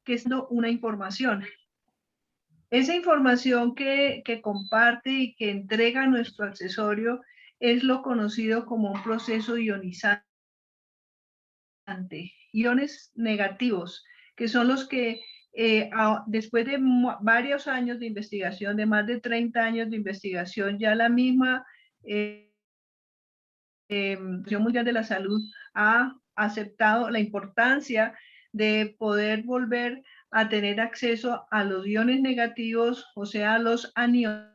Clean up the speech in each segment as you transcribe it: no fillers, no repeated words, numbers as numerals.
que es una información. Esa información que comparte y que entrega nuestro accesorio es lo conocido como un proceso ionizante. Iones negativos, que son los que después de varios años de investigación, de más de 30 años de investigación, ya la misma Organización Mundial de la Salud ha aceptado la importancia de poder volver a tener acceso a los iones negativos, o sea, a los aniones,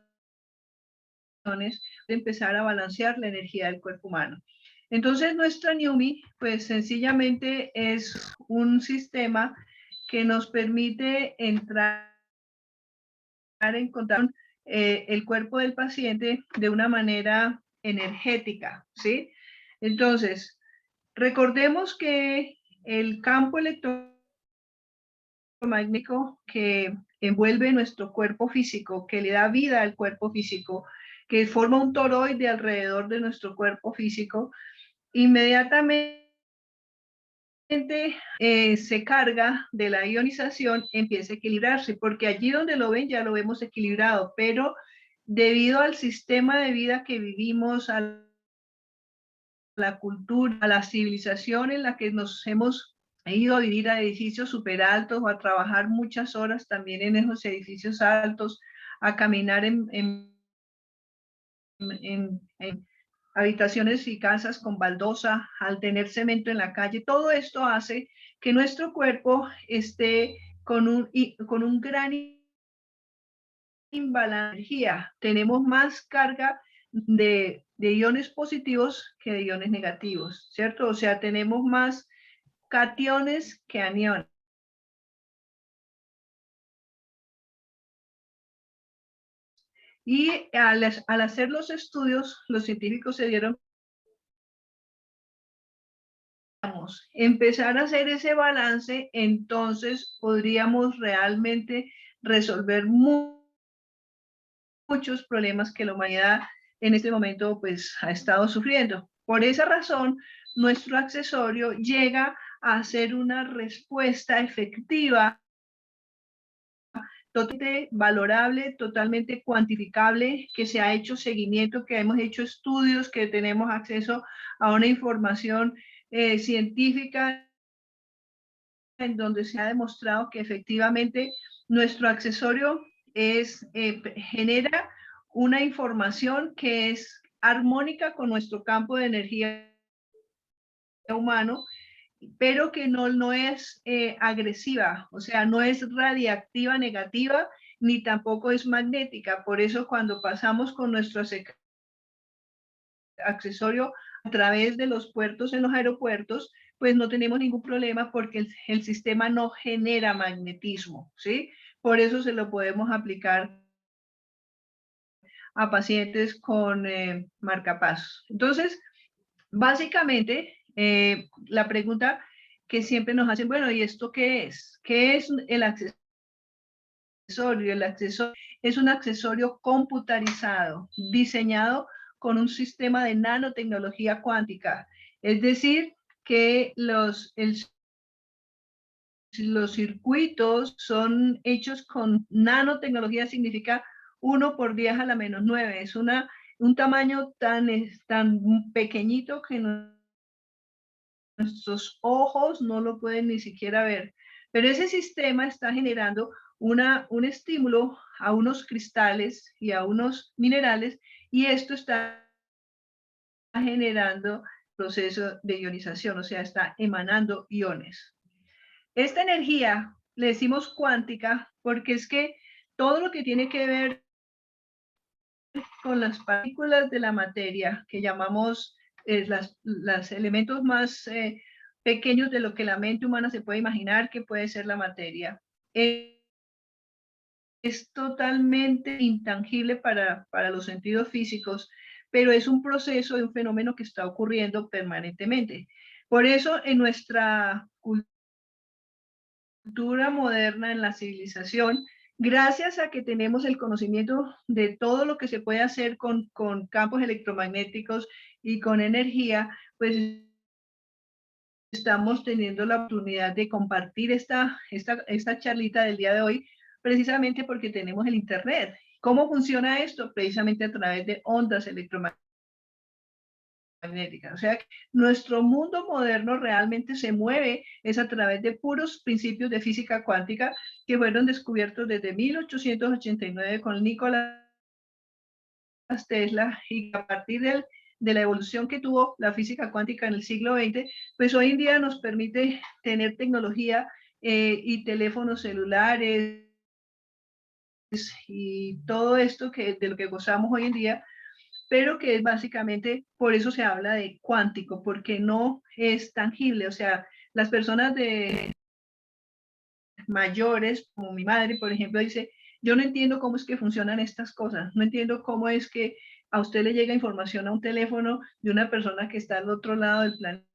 de empezar a balancear la energía del cuerpo humano. Entonces, nuestra NIUMI, pues sencillamente es un sistema que nos permite entrar en contacto con el cuerpo del paciente de una manera energética, ¿sí? Entonces, recordemos que el campo electromagnético que envuelve nuestro cuerpo físico, que le da vida al cuerpo físico, que forma un toroide alrededor de nuestro cuerpo físico, inmediatamente se carga de la ionización, empieza a equilibrarse, porque allí donde lo ven ya lo vemos equilibrado, pero debido al sistema de vida que vivimos, a la cultura, a la civilización en la que nos hemos ido a vivir a edificios súper altos o a trabajar muchas horas también en esos edificios altos, a caminar en habitaciones y casas con baldosa, al tener cemento en la calle, todo esto hace que nuestro cuerpo esté con un gran imbalance de energía. Tenemos más carga de iones positivos que de iones negativos, ¿cierto? O sea, tenemos más cationes que aniones. Y al hacer los estudios, los científicos se dieron empezar a hacer ese balance, entonces podríamos realmente resolver muchos problemas que la humanidad en este momento pues ha estado sufriendo. Por esa razón, nuestro accesorio llega a ser una respuesta efectiva, totalmente valorable, totalmente cuantificable, que se ha hecho seguimiento, que hemos hecho estudios, que tenemos acceso a una información científica en donde se ha demostrado que efectivamente nuestro accesorio genera una información que es armónica con nuestro campo de energía humano, pero que no es agresiva, o sea, no es radiactiva negativa, ni tampoco es magnética. Por eso cuando pasamos con nuestro accesorio a través de los puertos en los aeropuertos, pues no tenemos ningún problema porque el sistema no genera magnetismo, ¿sí? Por eso se lo podemos aplicar a pacientes con marcapasos. Entonces, básicamente, la pregunta que siempre nos hacen, bueno, ¿y esto qué es? ¿Qué es el accesorio? El accesorio es un accesorio computarizado, diseñado con un sistema de nanotecnología cuántica. Es decir, que los circuitos son hechos con nanotecnología, significa 1 por 10 a la menos 9. Es un tamaño tan pequeñito que nuestros ojos no lo pueden ni siquiera ver. Pero ese sistema está generando un estímulo a unos cristales y a unos minerales, y esto está generando proceso de ionización, o sea, está emanando iones. Esta energía le decimos cuántica porque es que todo lo que tiene que ver con las partículas de la materia, que llamamos los elementos más pequeños de lo que la mente humana se puede imaginar que puede ser la materia, es totalmente intangible para los sentidos físicos, pero es un proceso, un fenómeno que está ocurriendo permanentemente. Por eso en nuestra cultura moderna, en la civilización, gracias a que tenemos el conocimiento de todo lo que se puede hacer con campos electromagnéticos y con energía, pues estamos teniendo la oportunidad de compartir esta charlita del día de hoy, precisamente porque tenemos el Internet. ¿Cómo funciona esto? Precisamente a través de ondas electromagnéticas. O sea, que nuestro mundo moderno realmente se mueve es a través de puros principios de física cuántica que fueron descubiertos desde 1889 con Nikola Tesla, y a partir de la evolución que tuvo la física cuántica en el siglo XX, pues hoy en día nos permite tener tecnología y teléfonos celulares y todo esto de lo que gozamos hoy en día, pero que es básicamente, por eso se habla de cuántico, porque no es tangible. O sea, las personas de mayores, como mi madre, por ejemplo, dice, yo no entiendo cómo es que funcionan estas cosas, no entiendo cómo es que a usted le llega información a un teléfono de una persona que está al otro lado del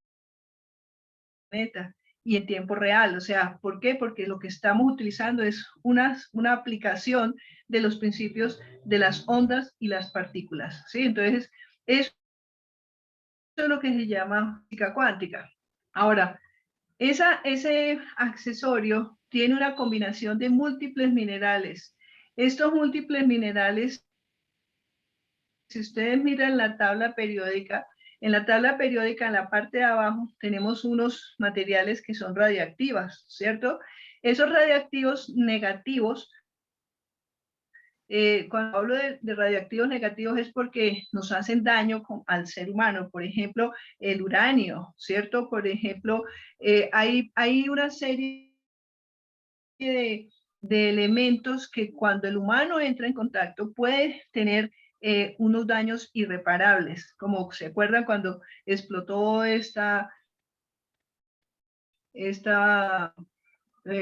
planeta y en tiempo real. O sea, ¿por qué? Porque lo que estamos utilizando es una aplicación de los principios de las ondas y las partículas, ¿sí? Entonces, eso es lo que se llama física cuántica. Ahora, ese accesorio tiene una combinación de múltiples minerales. Estos múltiples minerales, si ustedes miran la tabla periódica, en la tabla periódica, en la parte de abajo, tenemos unos materiales que son radiactivos, ¿cierto? Esos radiactivos negativos, cuando hablo de radioactivos negativos es porque nos hacen daño al ser humano. Por ejemplo, el uranio, ¿cierto? Por ejemplo, hay una serie de elementos que cuando el humano entra en contacto puede tener unos daños irreparables, como se acuerdan cuando explotó esta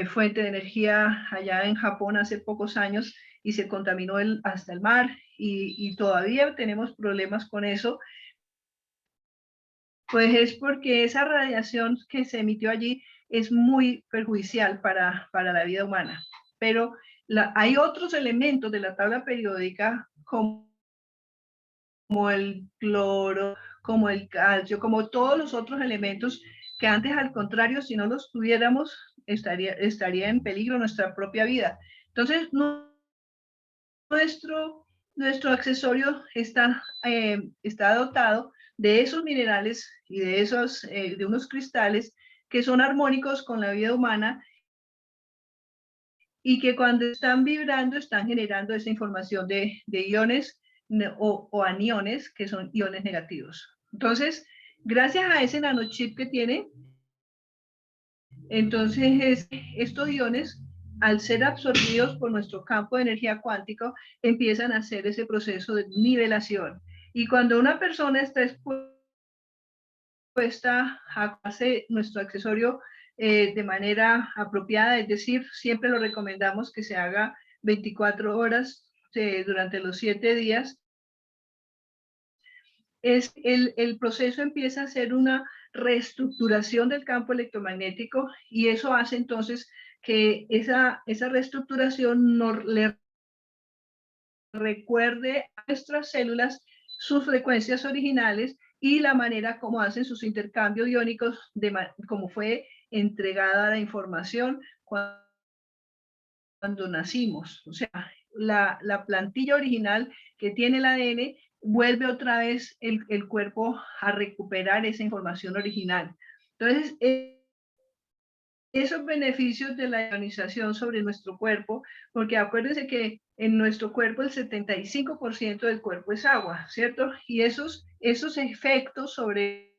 fuente de energía allá en Japón hace pocos años y se contaminó hasta el mar y todavía tenemos problemas con eso. Pues es porque esa radiación que se emitió allí es muy perjudicial para la vida humana. Pero hay otros elementos de la tabla periódica como el cloro, como el calcio, como todos los otros elementos que antes, al contrario, si no los tuviéramos, estaría en peligro nuestra propia vida. Entonces, nuestro accesorio está dotado de esos minerales y de unos cristales que son armónicos con la vida humana y que cuando están vibrando están generando esa información de iones o aniones, que son iones negativos. Entonces, gracias a ese nanochip que tiene, entonces estos iones, al ser absorbidos por nuestro campo de energía cuántico, empiezan a hacer ese proceso de nivelación. Y cuando una persona está expuesta a hacer nuestro accesorio de manera apropiada, es decir, siempre lo recomendamos que se haga 24 horas durante los 7 días, el proceso empieza a ser una reestructuración del campo electromagnético y eso hace entonces que esa reestructuración le recuerde a nuestras células sus frecuencias originales y la manera como hacen sus intercambios iónicos, como fue entregada la información cuando nacimos. O sea, la plantilla original que tiene el ADN vuelve otra vez el cuerpo a recuperar esa información original. Entonces, esos beneficios de la ionización sobre nuestro cuerpo, porque acuérdense que en nuestro cuerpo el 75% del cuerpo es agua, ¿cierto? Y esos efectos sobre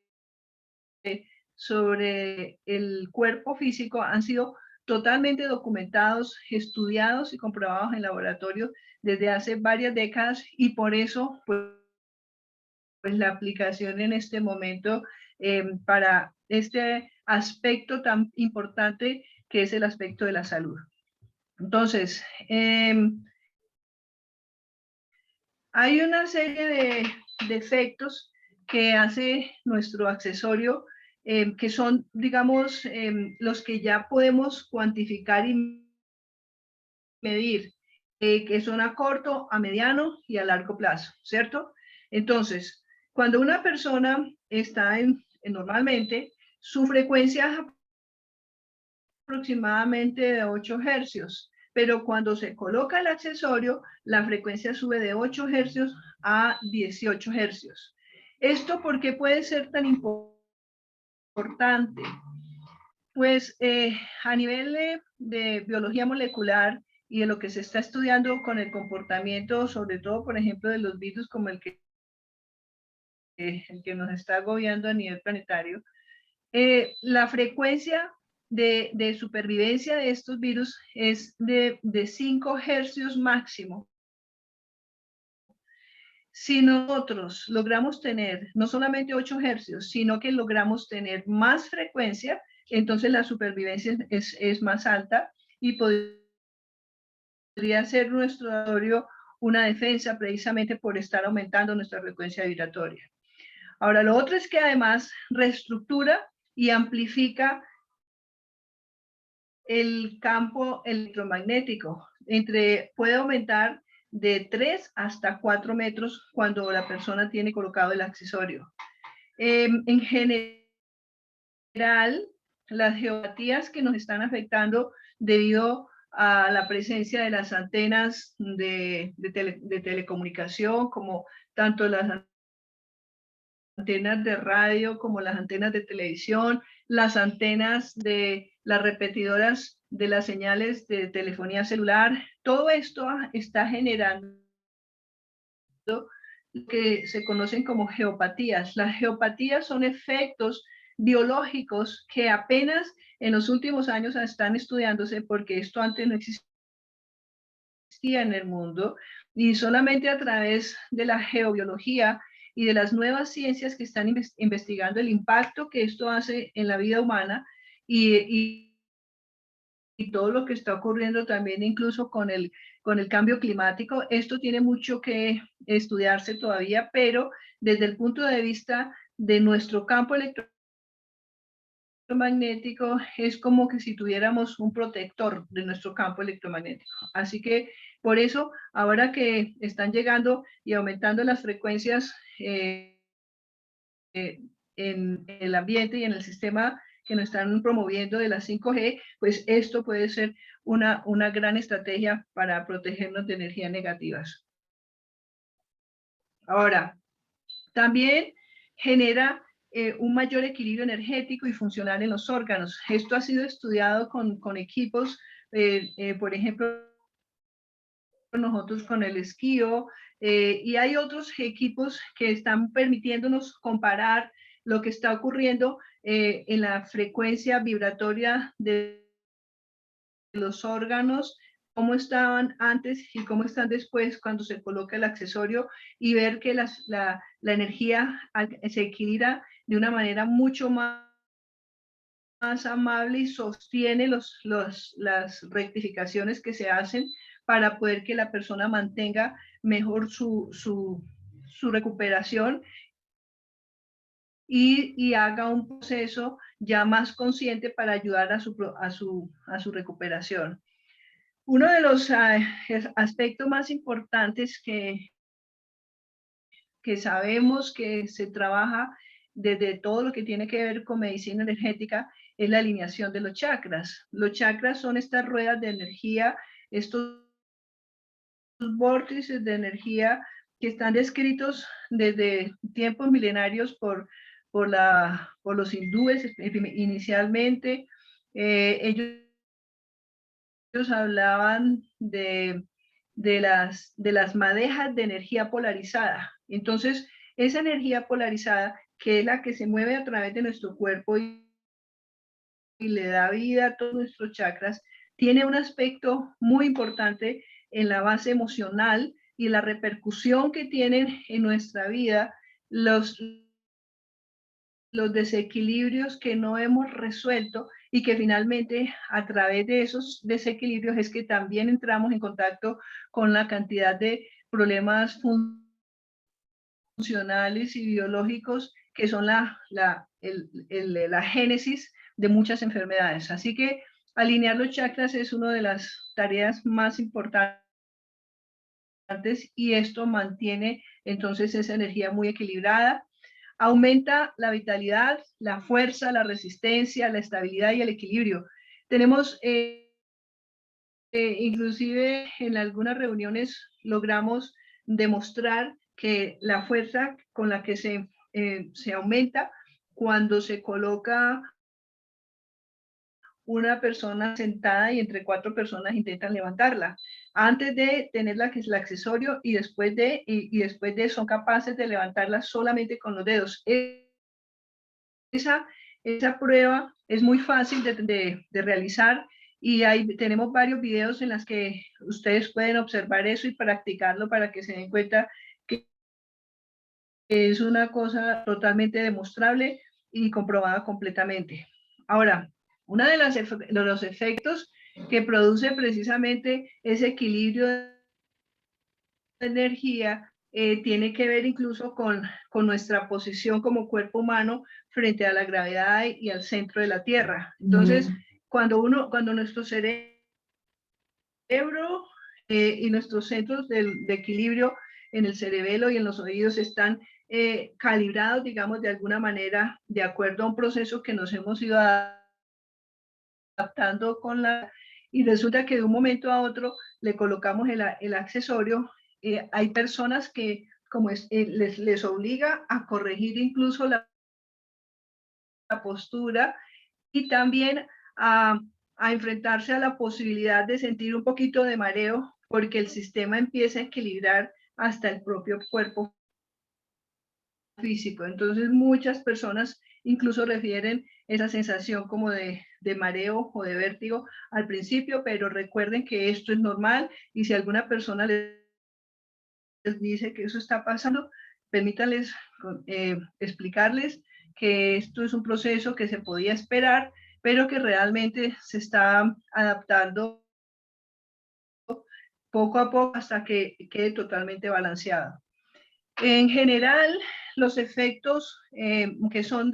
el cuerpo físico han sido totalmente documentados, estudiados y comprobados en laboratorios desde hace varias décadas y por eso pues la aplicación en este momento para este aspecto tan importante que es el aspecto de la salud. Entonces, hay una serie de efectos que hace nuestro accesorio que son, digamos, los que ya podemos cuantificar y medir, que son a corto, a mediano y a largo plazo, ¿cierto? Entonces, cuando una persona está normalmente, su frecuencia es aproximadamente de 8 hercios, pero cuando se coloca el accesorio, la frecuencia sube de 8 hercios a 18 hercios. ¿Esto por qué puede ser tan importante? Pues a nivel de biología molecular y de lo que se está estudiando con el comportamiento, sobre todo, por ejemplo, de los virus como el que nos está agobiando a nivel planetario, la frecuencia de supervivencia de estos virus es de 5 hercios máximo. Si nosotros logramos tener no solamente 8 hercios, sino que logramos tener más frecuencia, entonces la supervivencia es más alta y podría ser nuestro laboratorio una defensa precisamente por estar aumentando nuestra frecuencia vibratoria. Ahora, lo otro es que además reestructura y amplifica el campo electromagnético. Puede aumentar de 3 hasta 4 metros cuando la persona tiene colocado el accesorio. En general, las geopatías que nos están afectando debido a la presencia de las antenas de telecomunicación, como tanto las antenas de radio como las antenas de televisión, las antenas de las repetidoras de las señales de telefonía celular, todo esto está generando lo que se conocen como geopatías. Las geopatías son efectos biológicos que apenas en los últimos años están estudiándose porque esto antes no existía en el mundo y solamente a través de la geobiología y de las nuevas ciencias que están investigando el impacto que esto hace en la vida humana y todo lo que está ocurriendo también incluso con el cambio climático. Esto tiene mucho que estudiarse todavía, pero desde el punto de vista de nuestro campo electromagnético es como que si tuviéramos un protector de nuestro campo electromagnético. Así que por eso, ahora que están llegando y aumentando las frecuencias en el ambiente y en el sistema que nos están promoviendo de la 5G, pues esto puede ser una gran estrategia para protegernos de energías negativas. Ahora, también genera un mayor equilibrio energético y funcional en los órganos. Esto ha sido estudiado con equipos, por ejemplo, nosotros con el esquío, y hay otros equipos que están permitiéndonos comparar lo que está ocurriendo en la frecuencia vibratoria de los órganos, cómo estaban antes y cómo están después cuando se coloca el accesorio y ver que la energía se equilibra de una manera mucho más amable y sostiene las rectificaciones que se hacen para poder que la persona mantenga mejor su recuperación y haga un proceso ya más consciente para ayudar a su recuperación. Uno de los aspectos más importantes que sabemos que se trabaja desde todo lo que tiene que ver con medicina energética es la alineación de los chakras. Los chakras son estas ruedas de energía, estos vórtices de energía que están descritos desde tiempos milenarios por los hindúes inicialmente. Ellos hablaban de las madejas de energía polarizada. Entonces, esa energía polarizada, que es la que se mueve a través de nuestro cuerpo y le da vida a todos nuestros chakras, tiene un aspecto muy importante en la base emocional y la repercusión que tienen en nuestra vida los desequilibrios que no hemos resuelto y que finalmente a través de esos desequilibrios es que también entramos en contacto con la cantidad de problemas funcionales y biológicos que son la génesis de muchas enfermedades. Así que alinear los chakras es una de las tareas más importantes y esto mantiene entonces esa energía muy equilibrada. aumenta la vitalidad, la fuerza, la resistencia, la estabilidad y el equilibrio. Tenemos, inclusive en algunas reuniones logramos demostrar que la fuerza con la que se aumenta cuando se coloca una persona sentada y entre 4 personas intentan levantarla. Antes de tenerla, que es el accesorio, y después de son capaces de levantarla solamente con los dedos. Esa prueba es muy fácil de realizar y tenemos varios videos en los que ustedes pueden observar eso y practicarlo para que se den cuenta que es una cosa totalmente demostrable y comprobada completamente. Ahora, uno de los efectos que produce precisamente ese equilibrio de energía tiene que ver incluso con nuestra posición como cuerpo humano frente a la gravedad y al centro de la Tierra. Entonces, cuando nuestro cerebro y nuestros centros de equilibrio en el cerebelo y en los oídos están calibrados, digamos, de alguna manera, de acuerdo a un proceso que nos hemos ido adaptando y resulta que de un momento a otro le colocamos el accesorio. Hay personas que les obliga a corregir incluso la postura y también a enfrentarse a la posibilidad de sentir un poquito de mareo porque el sistema empieza a equilibrar hasta el propio cuerpo físico. Entonces muchas personas incluso refieren esa sensación como de mareo o de vértigo al principio, pero recuerden que esto es normal y si alguna persona les dice que eso está pasando, permítanles explicarles que esto es un proceso que se podía esperar, pero que realmente se está adaptando poco a poco hasta que quede totalmente balanceado. En general, los efectos que son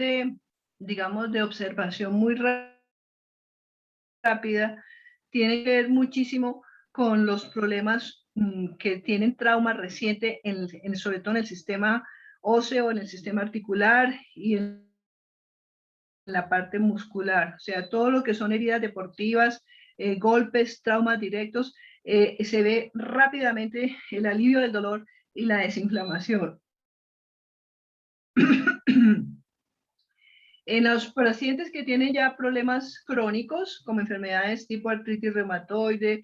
digamos, de observación muy rápida, tienen que ver muchísimo con los problemas que tienen trauma reciente, sobre todo en el sistema óseo, en el sistema articular y en la parte muscular. O sea, todo lo que son heridas deportivas, golpes, traumas directos, se ve rápidamente el alivio del dolor y la desinflamación. En los pacientes que tienen ya problemas crónicos, como enfermedades tipo artritis reumatoide,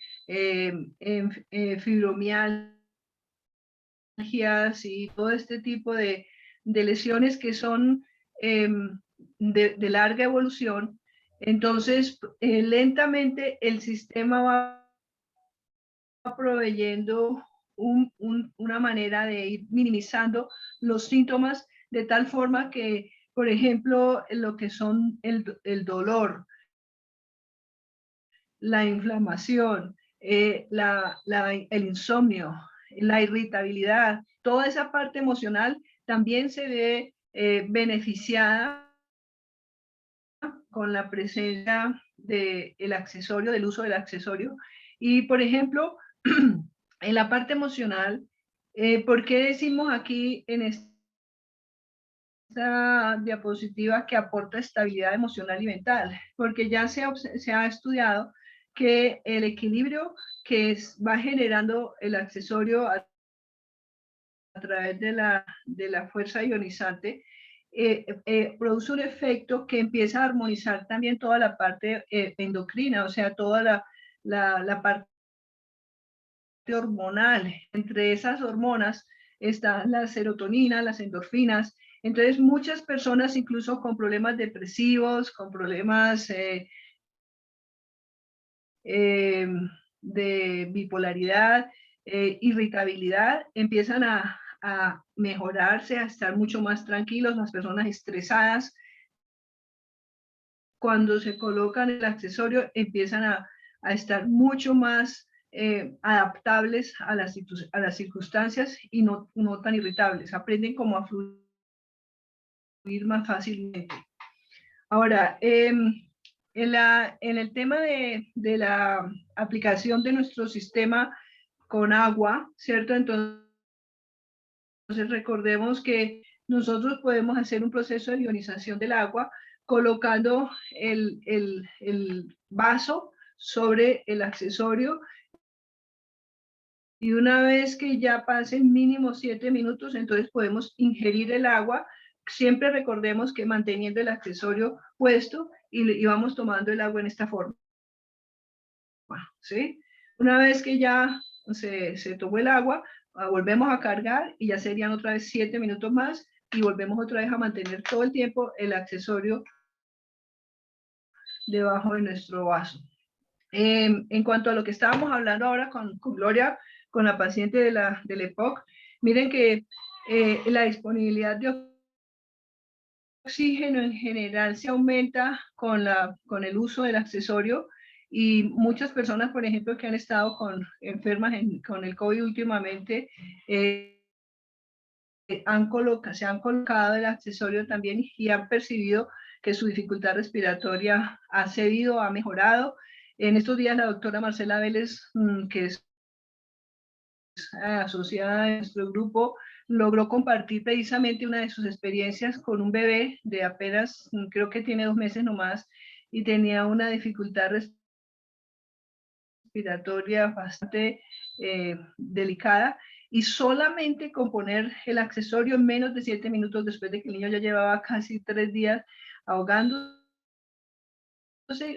fibromialgias y todo este tipo de lesiones que son de larga evolución, entonces lentamente el sistema va proveyendo una manera de ir minimizando los síntomas de tal forma que, por ejemplo, lo que son el dolor, la inflamación, el insomnio, la irritabilidad, toda esa parte emocional también se ve beneficiada con la presencia del accesorio, del uso del accesorio. Y, por ejemplo, en la parte emocional, ¿por qué decimos aquí en esta diapositiva que aporta estabilidad emocional y mental? Porque ya se ha estudiado que el equilibrio que va generando el accesorio a través de la fuerza ionizante produce un efecto que empieza a armonizar también toda la parte endocrina, o sea, toda la parte hormonal. Entre esas hormonas están la serotonina, las endorfinas. Entonces, muchas personas, incluso con problemas depresivos, con problemas de bipolaridad, irritabilidad, empiezan a mejorarse, a estar mucho más tranquilos. Las personas estresadas, cuando se colocan el accesorio, empiezan a estar mucho más adaptables a las circunstancias y no tan irritables. Aprenden como a fluir más fácilmente. Ahora, en el tema de la aplicación de nuestro sistema con agua, ¿cierto? Entonces recordemos que nosotros podemos hacer un proceso de ionización del agua colocando el vaso sobre el accesorio, y una vez que ya pasen mínimo 7 minutos, entonces podemos ingerir el agua. Siempre recordemos que manteniendo el accesorio puesto y vamos tomando el agua en esta forma, ¿sí? Una vez que ya se tomó el agua, volvemos a cargar y ya serían otra vez 7 minutos más y volvemos otra vez a mantener todo el tiempo el accesorio debajo de nuestro vaso. En cuanto a lo que estábamos hablando ahora con Gloria, con la paciente del EPOC, miren que la disponibilidad de oxígeno en general se aumenta con el uso del accesorio, y muchas personas, por ejemplo, que han estado enfermas con el COVID últimamente, se han colocado el accesorio también y han percibido que su dificultad respiratoria ha cedido, ha mejorado. En estos días la doctora Marcela Vélez, que es asociada a nuestro grupo, logró compartir precisamente una de sus experiencias con un bebé de apenas, creo que tiene 2 meses nomás, y tenía una dificultad respiratoria bastante delicada, y solamente con poner el accesorio en menos de 7 minutos, después de que el niño ya llevaba casi 3 días ahogándose,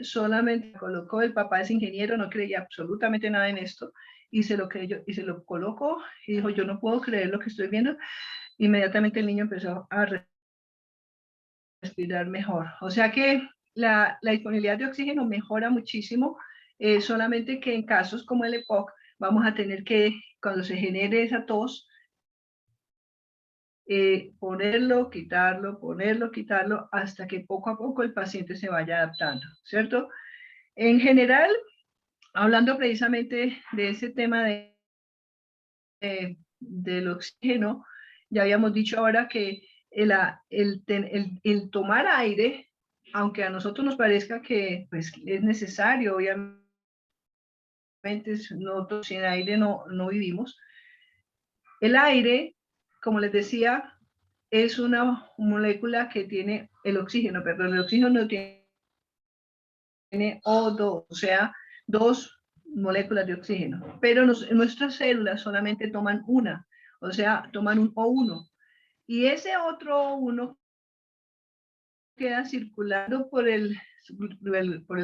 solamente colocó. El papá es ingeniero, no creía absolutamente nada en esto, y se lo creyó y se lo colocó y dijo: yo no puedo creer lo que estoy viendo. Inmediatamente el niño empezó a respirar mejor. O sea que la disponibilidad de oxígeno mejora muchísimo, solamente que en casos como el EPOC vamos a tener que, cuando se genere esa tos, ponerlo, quitarlo, hasta que poco a poco el paciente se vaya adaptando, ¿cierto? En general, hablando precisamente de ese tema del oxígeno, ya habíamos dicho ahora que el tomar aire, aunque a nosotros nos parezca que pues, es necesario, obviamente, nosotros sin aire no vivimos. El aire, como les decía, es una molécula que tiene el oxígeno no tiene O2, o sea, 2 moléculas de oxígeno, pero nuestras células solamente toman una, o sea, toman un O1, y ese otro O1 queda circulando por el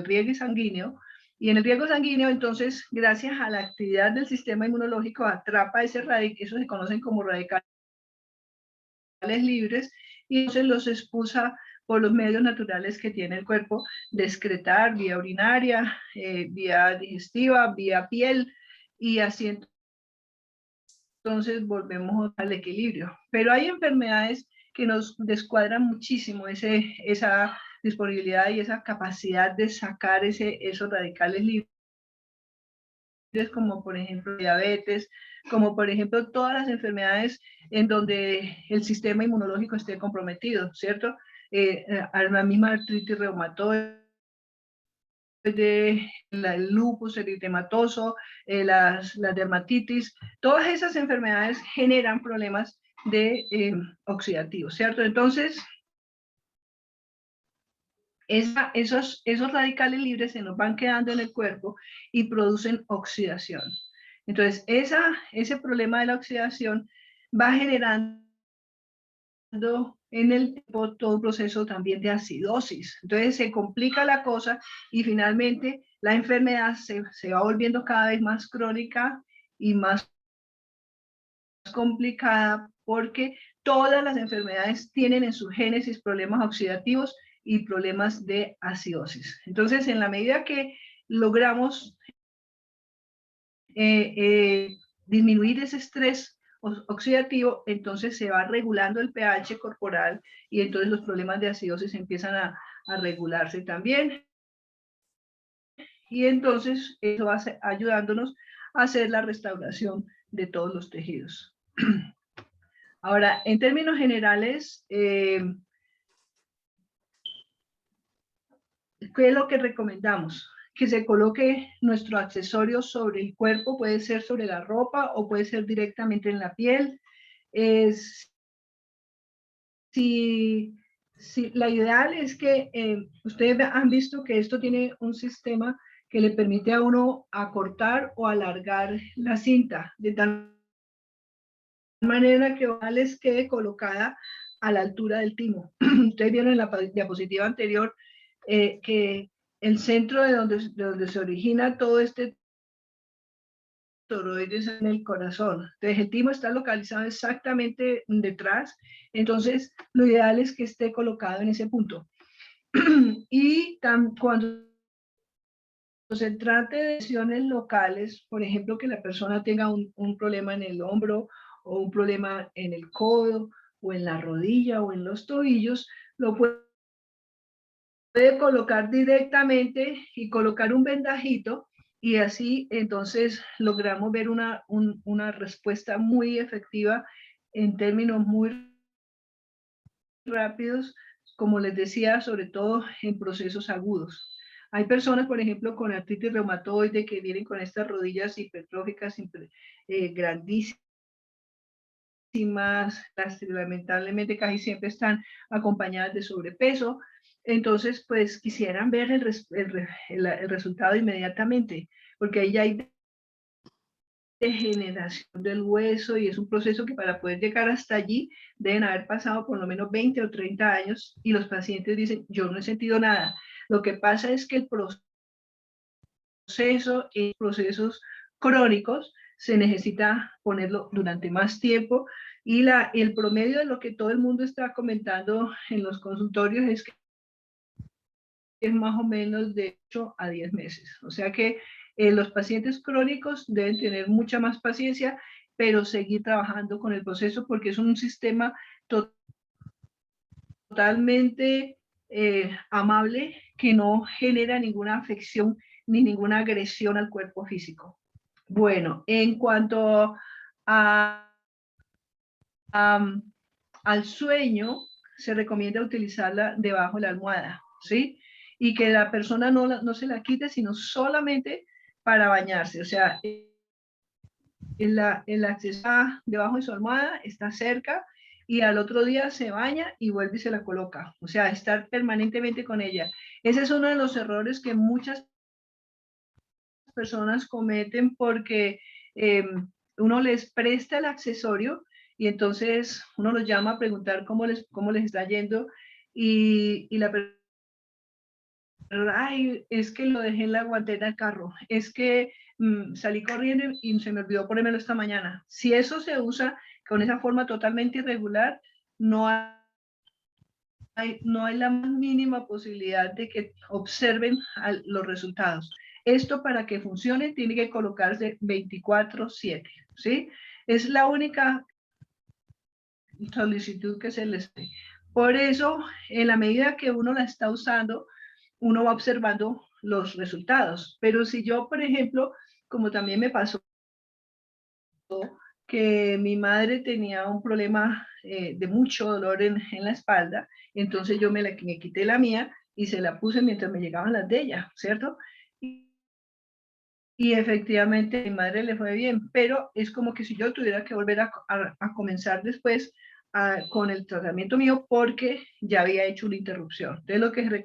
riego sanguíneo, y en el riego sanguíneo, entonces, gracias a la actividad del sistema inmunológico, atrapa eso se conocen como radicales libres, y entonces los expulsa por los medios naturales que tiene el cuerpo de excretar, vía urinaria, vía digestiva, vía piel, y así entonces volvemos al equilibrio. Pero hay enfermedades que nos descuadran muchísimo esa disponibilidad y esa capacidad de sacar esos radicales libres, como por ejemplo diabetes, como por ejemplo todas las enfermedades en donde el sistema inmunológico esté comprometido, ¿cierto? La misma artritis reumatoide, el lupus eritematoso, la dermatitis, todas esas enfermedades generan problemas oxidativos, ¿cierto? Entonces, esos radicales libres se nos van quedando en el cuerpo y producen oxidación. Entonces, ese problema de la oxidación va generando en el tiempo todo un proceso también de acidosis. Entonces se complica la cosa y finalmente la enfermedad se va volviendo cada vez más crónica y más complicada, porque todas las enfermedades tienen en su génesis problemas oxidativos y problemas de acidosis. Entonces, en la medida que logramos disminuir ese estrés oxidativo, entonces se va regulando el pH corporal y entonces los problemas de acidosis empiezan a regularse también. Y entonces eso va ayudándonos a hacer la restauración de todos los tejidos. Ahora, en términos generales, ¿qué es lo que recomendamos? Que se coloque nuestro accesorio sobre el cuerpo, puede ser sobre la ropa o puede ser directamente en la piel. si la ideal es que ustedes han visto que esto tiene un sistema que le permite a uno acortar o alargar la cinta, de tal manera que les quede colocada a la altura del timo. Ustedes vieron en la diapositiva anterior que el centro de donde se origina todo este toroides en el corazón. Entonces, el timo está localizado exactamente detrás, entonces lo ideal es que esté colocado en ese punto. Y cuando se trate de lesiones locales, por ejemplo, que la persona tenga un problema en el hombro o un problema en el codo o en la rodilla o en los tobillos, lo puede colocar directamente y colocar un vendajito y así entonces logramos ver una respuesta muy efectiva en términos muy rápidos, como les decía, sobre todo en procesos agudos. Hay personas, por ejemplo, con artritis reumatoide que vienen con estas rodillas hipertróficas grandísimas, lamentablemente casi siempre están acompañadas de sobrepeso. Entonces, pues quisieran ver el resultado inmediatamente, porque ahí ya hay degeneración del hueso y es un proceso que para poder llegar hasta allí deben haber pasado por lo menos 20 o 30 años y los pacientes dicen, yo no he sentido nada. Lo que pasa es que el proceso en procesos crónicos se necesita ponerlo durante más tiempo y el promedio de lo que todo el mundo está comentando en los consultorios es que es más o menos de 8 a 10 meses. O sea que los pacientes crónicos deben tener mucha más paciencia, pero seguir trabajando con el proceso porque es un sistema totalmente amable que no genera ninguna afección ni ninguna agresión al cuerpo físico. Bueno, en cuanto al sueño, se recomienda utilizarla debajo de la almohada, ¿sí? Y que la persona no se la quite, sino solamente para bañarse. O sea, el acceso debajo de su almohada está cerca y al otro día se baña y vuelve y se la coloca. O sea, estar permanentemente con ella. Ese es uno de los errores que muchas personas cometen porque uno les presta el accesorio y entonces uno los llama a preguntar cómo les está yendo y la persona, ay, es que lo dejé en la guantera del carro, es que salí corriendo y se me olvidó ponérmelo esta mañana. Si eso se usa con esa forma totalmente irregular, no hay la más mínima posibilidad de que observen los resultados. Esto para que funcione tiene que colocarse 24/7, ¿sí? Es la única solicitud que se les dé. Por eso, en la medida que uno la está usando, uno va observando los resultados. Pero si yo, por ejemplo, como también me pasó, que mi madre tenía un problema de mucho dolor en la espalda, entonces yo me quité la mía y se la puse mientras me llegaban las de ella, ¿cierto? Y efectivamente a mi madre le fue bien, pero es como que si yo tuviera que volver a comenzar después con el tratamiento mío porque ya había hecho una interrupción. Entonces lo que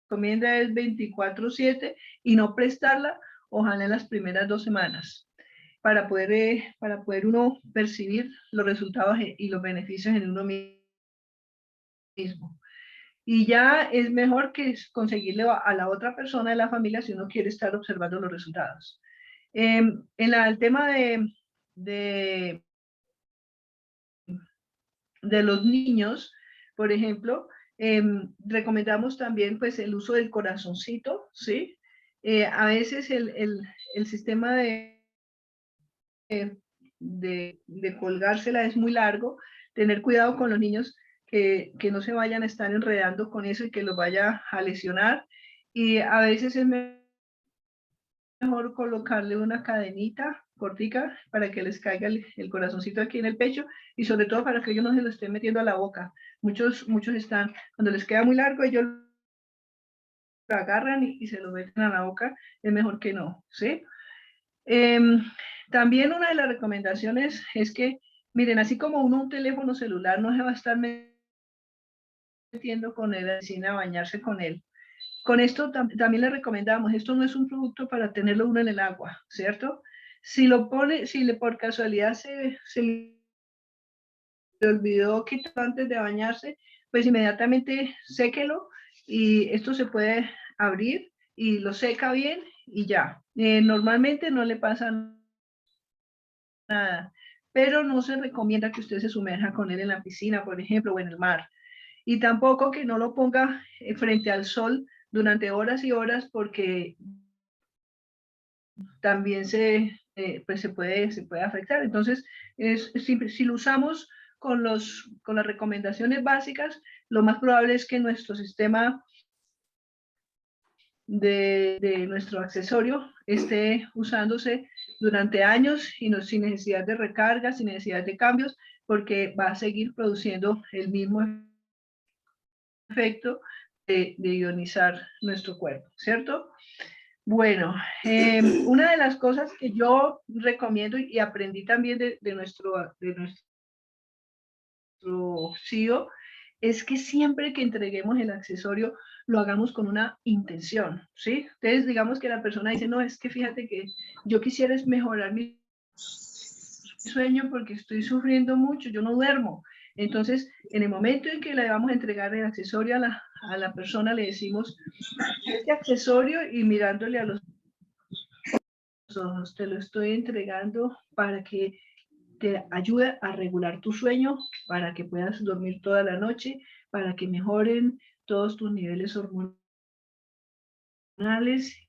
recomienda es 24/7 y no prestarla, ojalá en las primeras 2 semanas, para poder uno percibir los resultados y los beneficios en uno mismo. Y ya es mejor que conseguirle a la otra persona de la familia si uno quiere estar observando los resultados. El tema de, de los niños, por ejemplo, recomendamos también pues el uso del corazoncito, ¿sí? A veces el sistema de colgársela es muy largo, tener cuidado con los niños que no se vayan a estar enredando con eso y que los vaya a lesionar. Y a veces es mejor colocarle una cadenita cortica para que les caiga el corazoncito aquí en el pecho y sobre todo para que ellos no se lo estén metiendo a la boca. Muchos están, cuando les queda muy largo, ellos lo agarran y se lo meten a la boca, es mejor que no, ¿sí? También una de las recomendaciones es que Miren, así como uno un teléfono celular no se va a estar metiendo con él sin a bañarse con él. Con esto también le recomendamos, esto no es un producto para tenerlo uno en el agua, ¿cierto? Si lo pone, si le por casualidad se le olvidó quitar antes de bañarse, pues inmediatamente séquelo y esto se puede abrir y lo seca bien y ya. Normalmente no le pasa nada, pero no se recomienda que usted se sumerja con él en la piscina, por ejemplo, o en el mar. Y tampoco que no lo ponga frente al sol durante horas y horas porque también pues se puede afectar. Entonces, si lo usamos con las recomendaciones básicas, lo más probable es que nuestro sistema de nuestro accesorio esté usándose durante años y no, sin necesidad de recarga, sin necesidad de cambios, porque va a seguir produciendo el mismo efecto de ionizar nuestro cuerpo, ¿cierto? Bueno, una de las cosas que yo recomiendo y aprendí también de nuestro CEO es que siempre que entreguemos el accesorio lo hagamos con una intención, ¿sí? Entonces, digamos que la persona dice, no, es que fíjate que yo quisiera mejorar mi sueño porque estoy sufriendo mucho, yo no duermo. Entonces, en el momento en que le vamos a entregar el accesorio a la persona, le decimos, este accesorio y mirándole a los ojos, te lo estoy entregando para que te ayude a regular tu sueño, para que puedas dormir toda la noche, para que mejoren todos tus niveles hormonales,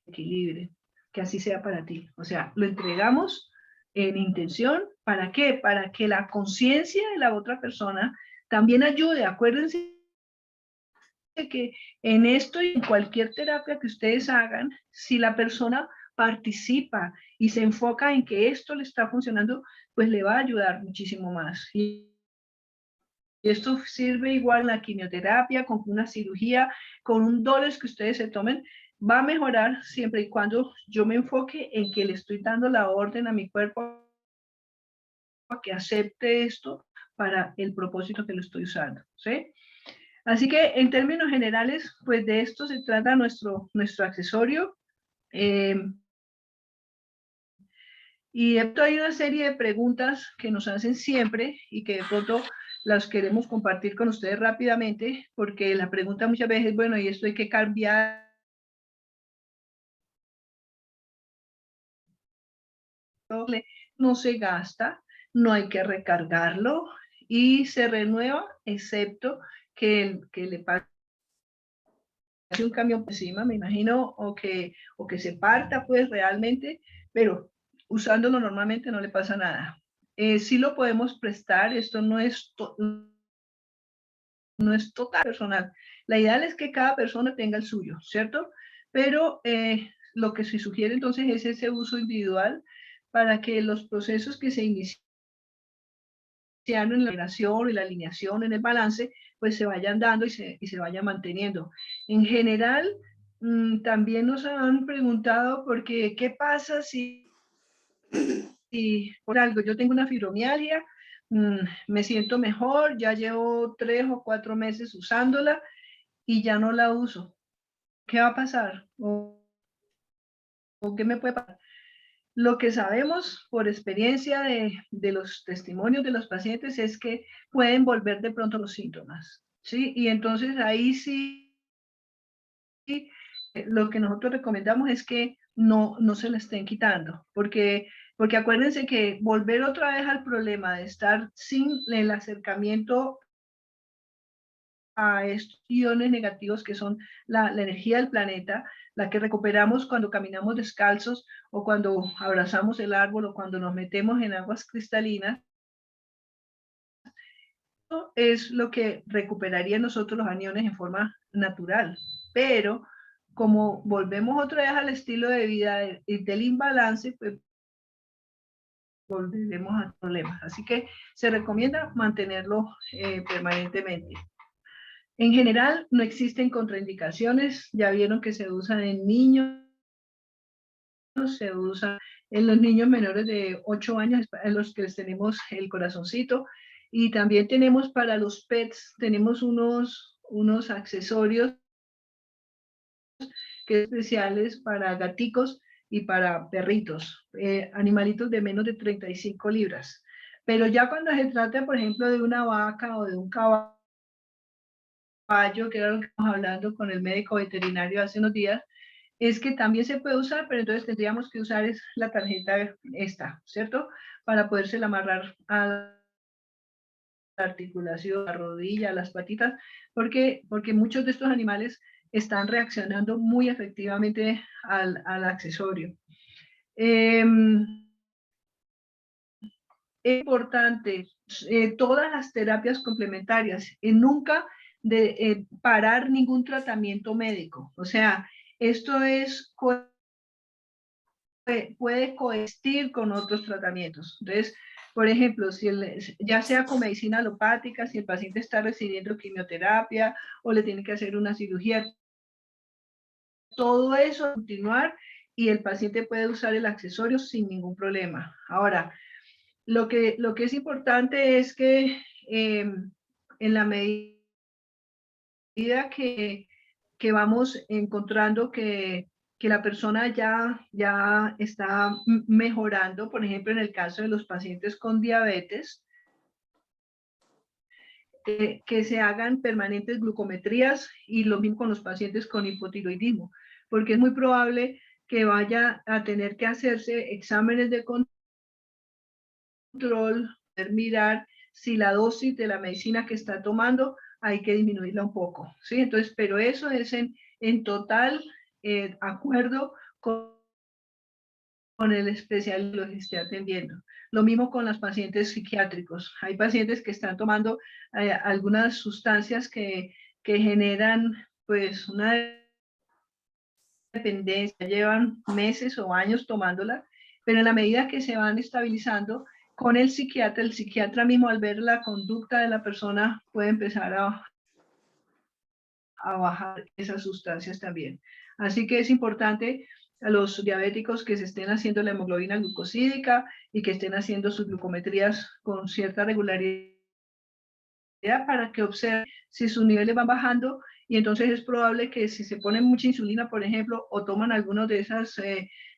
equilibrio, que así sea para ti. O sea, lo entregamos en intención, ¿para qué? Para que la conciencia de la otra persona también ayude. Acuérdense que en esto y en cualquier terapia que ustedes hagan, si la persona participa y se enfoca en que esto le está funcionando, pues le va a ayudar muchísimo más. Y esto sirve igual en la quimioterapia, con una cirugía, con un dólar que ustedes se tomen, va a mejorar siempre y cuando yo me enfoque en que le estoy dando la orden a mi cuerpo a que acepte esto para el propósito que lo estoy usando, ¿sí? Así que en términos generales, pues de esto se trata nuestro accesorio. Y esto hay una serie de preguntas que nos hacen siempre y que de pronto las queremos compartir con ustedes rápidamente, porque la pregunta muchas veces, bueno, ¿y esto hay que cambiar? No se gasta, no hay que recargarlo y se renueva, excepto que le pase un camión por encima, me imagino, o que se parta pues realmente, pero usándolo normalmente no le pasa nada. Sí lo podemos prestar, esto no es total personal. La ideal es que cada persona tenga el suyo, ¿cierto? Pero lo que se sugiere entonces es ese uso individual para que los procesos que se iniciaron en la generación y la alineación, en el balance, pues se vayan dando y se vayan manteniendo. En general, también nos han preguntado porque qué pasa si por algo yo tengo una fibromialgia, me siento mejor, ya llevo 3 o 4 meses usándola y ya no la uso. ¿Qué va a pasar? ¿O qué me puede pasar? Lo que sabemos por experiencia de los testimonios de los pacientes es que pueden volver de pronto los síntomas, ¿sí? Y entonces ahí sí, lo que nosotros recomendamos es que no se la estén quitando, porque acuérdense que volver otra vez al problema de estar sin el acercamiento a estos iones negativos que son la energía del planeta, la que recuperamos cuando caminamos descalzos o cuando abrazamos el árbol o cuando nos metemos en aguas cristalinas, es lo que recuperaría en nosotros los aniones en forma natural. Pero como volvemos otra vez al estilo de vida del imbalance, pues volveremos a problemas. Así que se recomienda mantenerlo permanentemente. En general, no existen contraindicaciones. Ya vieron que se usan en niños se usa en los niños menores de 8 años, en los que les tenemos el corazoncito. Y también tenemos para los pets, tenemos unos accesorios que especiales para gaticos y para perritos, animalitos de menos de 35 libras. Pero ya cuando se trata, por ejemplo, de una vaca o de un caballo, que era lo que estamos hablando con el médico veterinario hace unos días, es que también se puede usar, pero entonces tendríamos que usar la tarjeta esta, ¿cierto? Para podérsela amarrar a la articulación, la rodilla, las patitas, porque muchos de estos animales están reaccionando muy efectivamente al accesorio. Es importante todas las terapias complementarias, nunca parar ningún tratamiento médico. O sea, esto es puede coexistir con otros tratamientos. Entonces, por ejemplo, si ya sea con medicina alopática, si el paciente está recibiendo quimioterapia o le tiene que hacer una cirugía, todo eso continuar y el paciente puede usar el accesorio sin ningún problema. Ahora, lo que es importante es que en la medida que vamos encontrando que la persona ya está mejorando, por ejemplo, en el caso de los pacientes con diabetes, que se hagan permanentes glucometrías y lo mismo con los pacientes con hipotiroidismo, porque es muy probable que vaya a tener que hacerse exámenes de control, poder mirar si la dosis de la medicina que está tomando hay que disminuirla un poco, ¿sí? Entonces, pero eso es en total acuerdo con el especialista que esté atendiendo. Lo mismo con los pacientes psiquiátricos. Hay pacientes que están tomando algunas sustancias que generan pues una dependencia, llevan meses o años tomándola, pero en la medida que se van estabilizando con el psiquiatra mismo al ver la conducta de la persona puede empezar a bajar esas sustancias también. Así que es importante a los diabéticos que se estén haciendo la hemoglobina glucosídica y que estén haciendo sus glucometrías con cierta regularidad para que observen si sus niveles van bajando, y entonces es probable que si se ponen mucha insulina, por ejemplo, o toman algunas de esas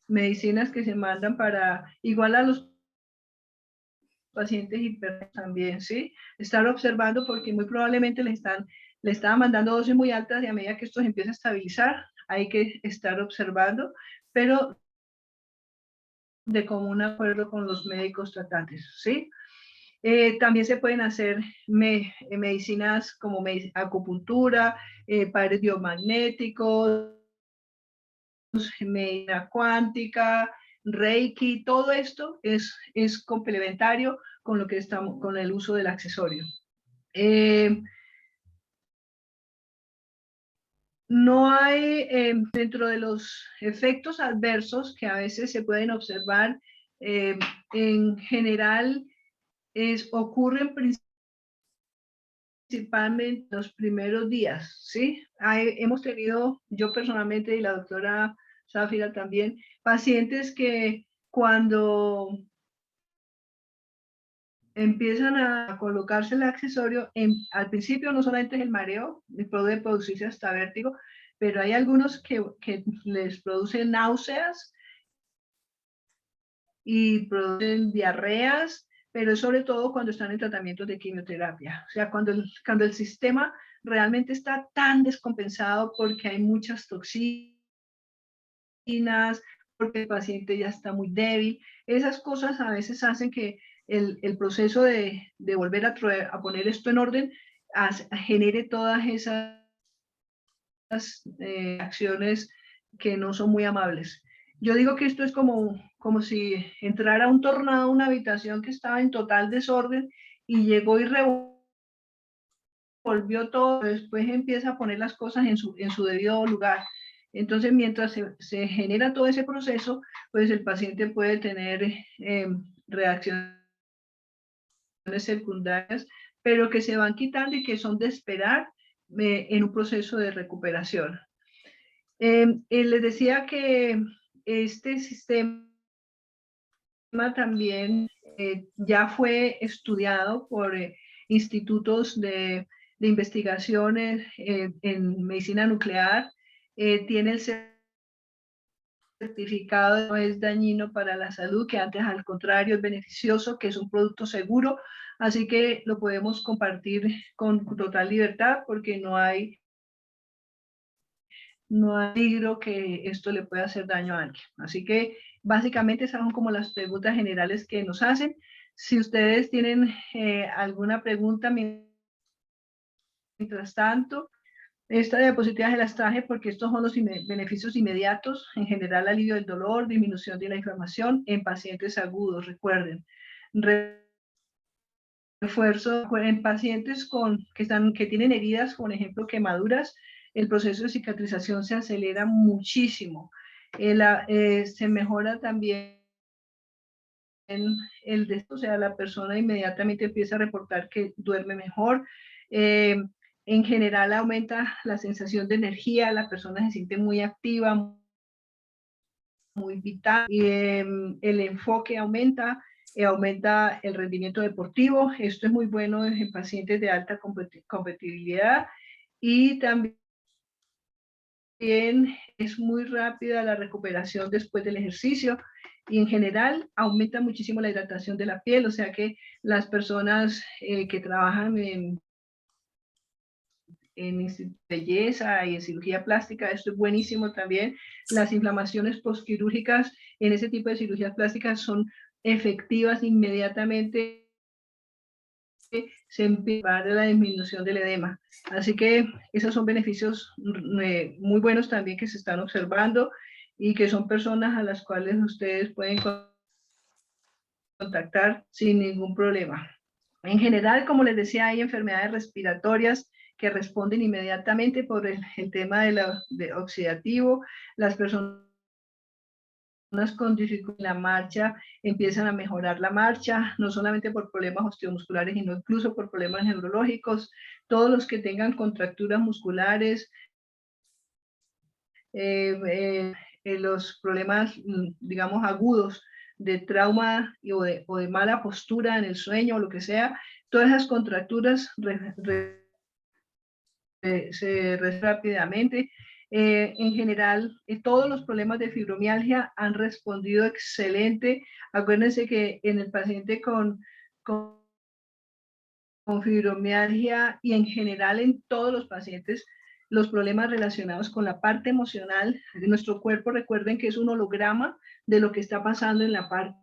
medicinas que se mandan para igual a los pacientes hipertensos también, ¿sí? Estar observando porque muy probablemente le estaban mandando dosis muy altas y a medida que esto se empieza a estabilizar, hay que estar observando, pero de común acuerdo con los médicos tratantes, ¿sí? También se pueden hacer medicinas como acupuntura, pares biomagnéticos, medicina cuántica, Reiki, todo esto es complementario con lo que estamos, con el uso del accesorio. No hay, dentro de los efectos adversos que a veces se pueden observar, en general ocurren principalmente los primeros días, ¿sí? Hemos tenido, yo personalmente y la doctora Zafira también, pacientes que cuando empiezan a colocarse el accesorio, al principio no solamente es el mareo, puede producirse hasta vértigo, pero hay algunos que les producen náuseas y producen diarreas, pero sobre todo cuando están en tratamientos de quimioterapia. O sea, cuando el sistema realmente está tan descompensado porque hay muchas toxinas, porque el paciente ya está muy débil. Esas cosas a veces hacen que el proceso de volver a poner esto en orden genere todas esas acciones que no son muy amables. Yo digo que esto es como si entrara un tornado a una habitación que estaba en total desorden y llegó y revolvió todo, después empieza a poner las cosas en su debido lugar. Entonces, mientras se genera todo ese proceso, pues el paciente puede tener reacciones secundarias, pero que se van quitando y que son de esperar en un proceso de recuperación. Les decía que este sistema también ya fue estudiado por institutos de investigaciones en medicina nuclear, tiene el certificado, no es dañino para la salud, que antes al contrario es beneficioso, que es un producto seguro, así que lo podemos compartir con total libertad porque no hay peligro que esto le pueda hacer daño a alguien. Así que básicamente esas son como las preguntas generales que nos hacen. Si ustedes tienen alguna pregunta mientras tanto, esta diapositiva se las traje porque estos son los beneficios inmediatos, en general alivio del dolor, disminución de la inflamación en pacientes agudos, recuerden. Refuerzo en pacientes que tienen heridas, por ejemplo, quemaduras, el proceso de cicatrización se acelera muchísimo. Se mejora también o sea, la persona inmediatamente empieza a reportar que duerme mejor. En general aumenta la sensación de energía, la persona se siente muy activa, muy vital, y el enfoque aumenta, aumenta el rendimiento deportivo. Esto es muy bueno en pacientes de alta competitividad, y también es muy rápida la recuperación después del ejercicio, y en general aumenta muchísimo la hidratación de la piel, o sea que las personas que trabajan en belleza y en cirugía plástica, esto es buenísimo también. Las inflamaciones postquirúrgicas en ese tipo de cirugías plásticas son efectivas inmediatamente, se empieza a la disminución del edema. Así que esos son beneficios muy buenos también que se están observando y que son personas a las cuales ustedes pueden contactar sin ningún problema. En general, como les decía, hay enfermedades respiratorias que responden inmediatamente por el tema de oxidativo. Las personas con dificultad en la marcha empiezan a mejorar la marcha, no solamente por problemas osteomusculares, sino incluso por problemas neurológicos. Todos los que tengan contracturas musculares, los problemas, digamos, agudos de trauma o de mala postura en el sueño o lo que sea, todas esas contracturas se rápidamente. En general, todos los problemas de fibromialgia han respondido excelente. Acuérdense que en el paciente con fibromialgia y en general en todos los pacientes, los problemas relacionados con la parte emocional de nuestro cuerpo, recuerden que es un holograma de lo que está pasando en la parte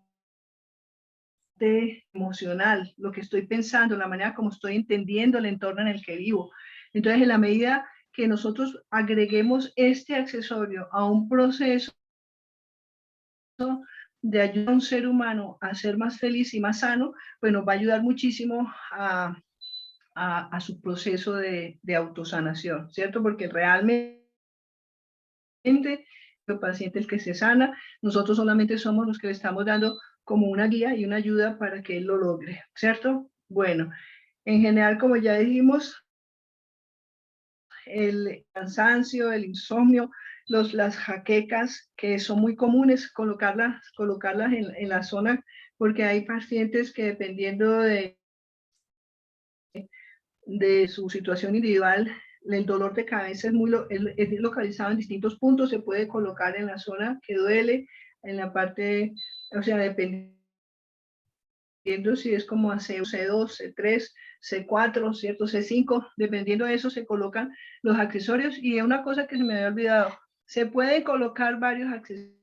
emocional, lo que estoy pensando, la manera como estoy entendiendo el entorno en el que vivo. Entonces, en la medida que nosotros agreguemos este accesorio a un proceso de ayudar a un ser humano a ser más feliz y más sano, pues nos va a ayudar muchísimo a su proceso de autosanación, ¿cierto? Porque realmente el paciente el que se sana, nosotros solamente somos los que le estamos dando como una guía y una ayuda para que él lo logre, ¿cierto? Bueno, en general, como ya dijimos, el cansancio, el insomnio, las jaquecas, que son muy comunes, colocarlas en la zona, porque hay pacientes que dependiendo de su situación individual, el dolor de cabeza es localizado en distintos puntos, se puede colocar en la zona que duele, en la parte, o sea, dependiendo si es como C2, C3, C4, ¿cierto? C5, dependiendo de eso se colocan los accesorios. Y una cosa que se me había olvidado, se pueden colocar varios accesorios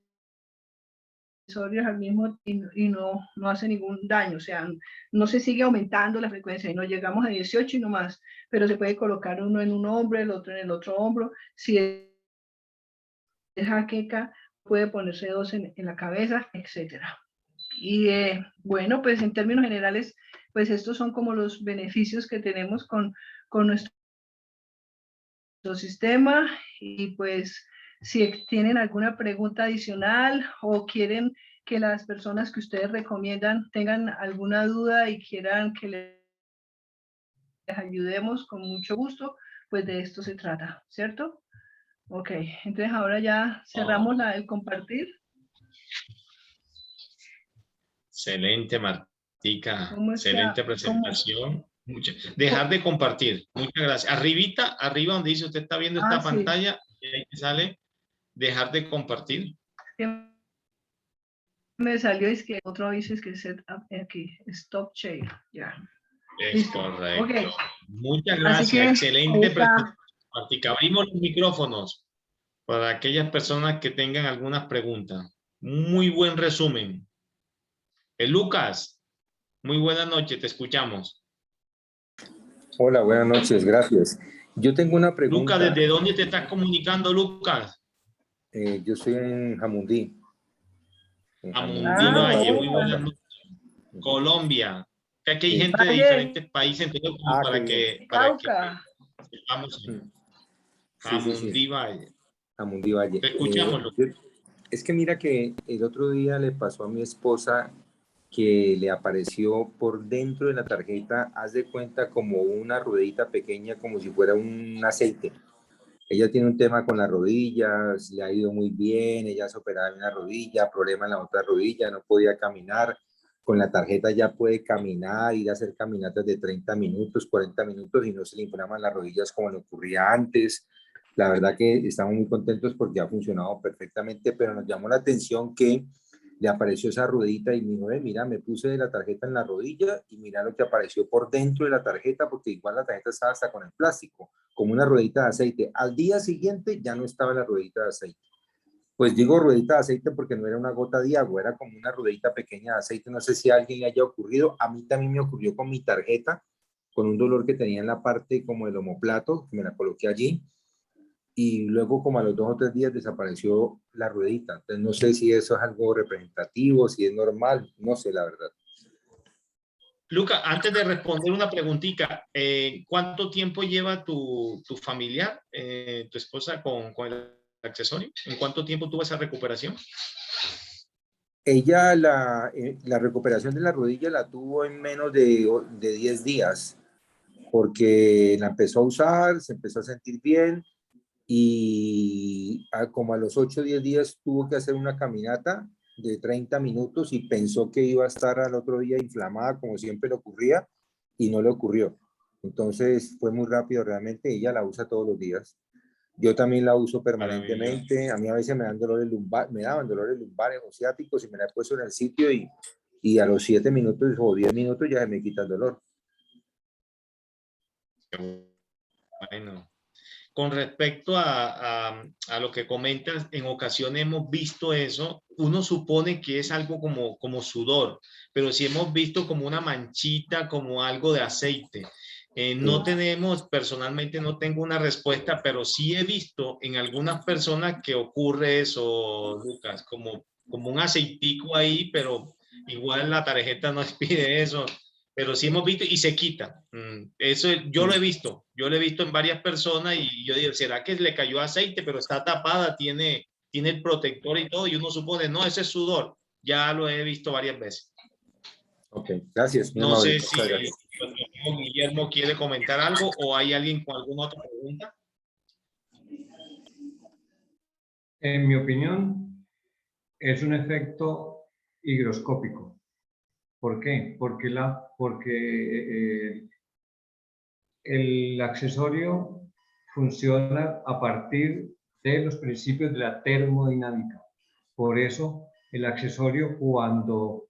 al mismo y no hace ningún daño, o sea, no se sigue aumentando la frecuencia y no llegamos a 18 y no más, pero se puede colocar uno en un hombro, el otro en el otro hombro. Si es jaqueca, puede ponerse dos en la cabeza, etcétera. Y bueno, pues en términos generales, pues estos son como los beneficios que tenemos con nuestro sistema. Y pues si tienen alguna pregunta adicional o quieren que las personas que ustedes recomiendan tengan alguna duda y quieran que les ayudemos, con mucho gusto, pues de esto se trata, ¿cierto? Ok, entonces ahora ya cerramos el compartir. Excelente, Martica. ¿Cómo Excelente está? presentación. Dejar de compartir. Muchas gracias. Arriba donde dice usted está viendo esta Sí. pantalla, y ahí sale dejar de compartir. Me salió es que otro aviso es que set up aquí, stop share, ya. Es correcto. Okay. Muchas gracias. Excelente presentación, Martica. Abrimos los micrófonos para aquellas personas que tengan algunas preguntas. Muy buen resumen. Lucas, muy buenas noches, te escuchamos. Hola, buenas noches, gracias. Yo tengo una pregunta. Lucas, ¿desde dónde te estás comunicando, Lucas? Yo estoy en Jamundí. Jamundí Valle, muy buenas noches. Colombia. Aquí hay gente de diferentes países, entonces, para que sepamos. Jamundí Valle. Jamundí Valle. Te escuchamos, Lucas. Es que mira que el otro día le pasó a mi esposa que le apareció por dentro de la tarjeta, haz de cuenta, como una ruedita pequeña, como si fuera un aceite. Ella tiene un tema con las rodillas, le ha ido muy bien, ella se operaba en una rodilla, problema en la otra rodilla, no podía caminar. Con la tarjeta ya puede caminar, ir a hacer caminatas de 30 minutos, 40 minutos y no se le inflaman las rodillas como le ocurría antes. La verdad que estamos muy contentos porque ha funcionado perfectamente, pero nos llamó la atención que le apareció esa ruedita y me dijo, mira, me puse la tarjeta en la rodilla y mira lo que apareció por dentro de la tarjeta, porque igual la tarjeta estaba hasta con el plástico, como una ruedita de aceite. Al día siguiente ya no estaba la ruedita de aceite. Pues digo ruedita de aceite porque no era una gota de agua, era como una ruedita pequeña de aceite. No sé si a alguien le haya ocurrido, a mí también me ocurrió con mi tarjeta, con un dolor que tenía en la parte como el omoplato, que me la coloqué allí, y luego como a los 2 o 3 días desapareció la ruedita. Entonces no sé si eso es algo representativo, si es normal, no sé la verdad. Luca, antes de responder una preguntita, ¿cuánto tiempo lleva tu familiar, tu esposa, con el accesorio? ¿En cuánto tiempo tuvo esa recuperación? Ella la recuperación de la rodilla la tuvo en menos de 10 días, porque la empezó a usar, se empezó a sentir bien, y como a los 8 o 10 días tuvo que hacer una caminata de 30 minutos y pensó que iba a estar al otro día inflamada, como siempre le ocurría, y no le ocurrió. Entonces fue muy rápido realmente, ella la usa todos los días. Yo también la uso permanentemente. A mí a veces me dan dolores lumbares, me daban dolores lumbares o ciáticos y me la he puesto en el sitio y a los 7 minutos o 10 minutos ya se me quita el dolor. Bueno. Con respecto a lo que comentas, en ocasiones hemos visto eso, uno supone que es algo como sudor, pero si hemos visto como una manchita, como algo de aceite. No tenemos, personalmente no tengo una respuesta, pero sí he visto en algunas personas que ocurre eso, Lucas, como un aceitico ahí, pero igual la tarjeta no pide eso. Pero sí hemos visto y se quita. Eso yo lo he visto en varias personas y yo digo, ¿será que le cayó aceite? Pero está tapada, tiene el protector y todo, y uno supone, no, ese es sudor. Ya lo he visto varias veces. Ok, gracias. No sé si Guillermo quiere comentar algo o hay alguien con alguna otra pregunta. En mi opinión, es un efecto higroscópico. ¿Por qué? Porque el accesorio funciona a partir de los principios de la termodinámica. Por eso, el accesorio cuando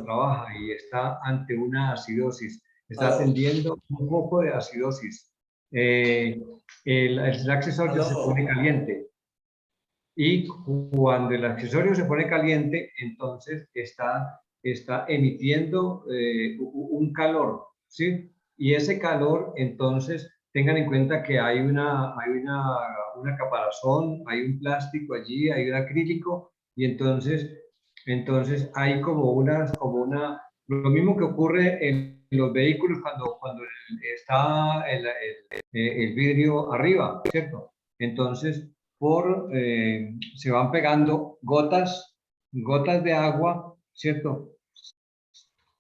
trabaja y está ante una acidosis, está atendiendo un poco de acidosis. El accesorio se pone caliente. Y cuando el accesorio se pone caliente, entonces está emitiendo un calor, ¿sí? Y ese calor, entonces, tengan en cuenta que hay una caparazón, hay un plástico allí, hay un acrílico, y entonces hay lo mismo que ocurre en los vehículos cuando está el vidrio arriba, ¿cierto? Entonces, se van pegando gotas de agua, ¿cierto?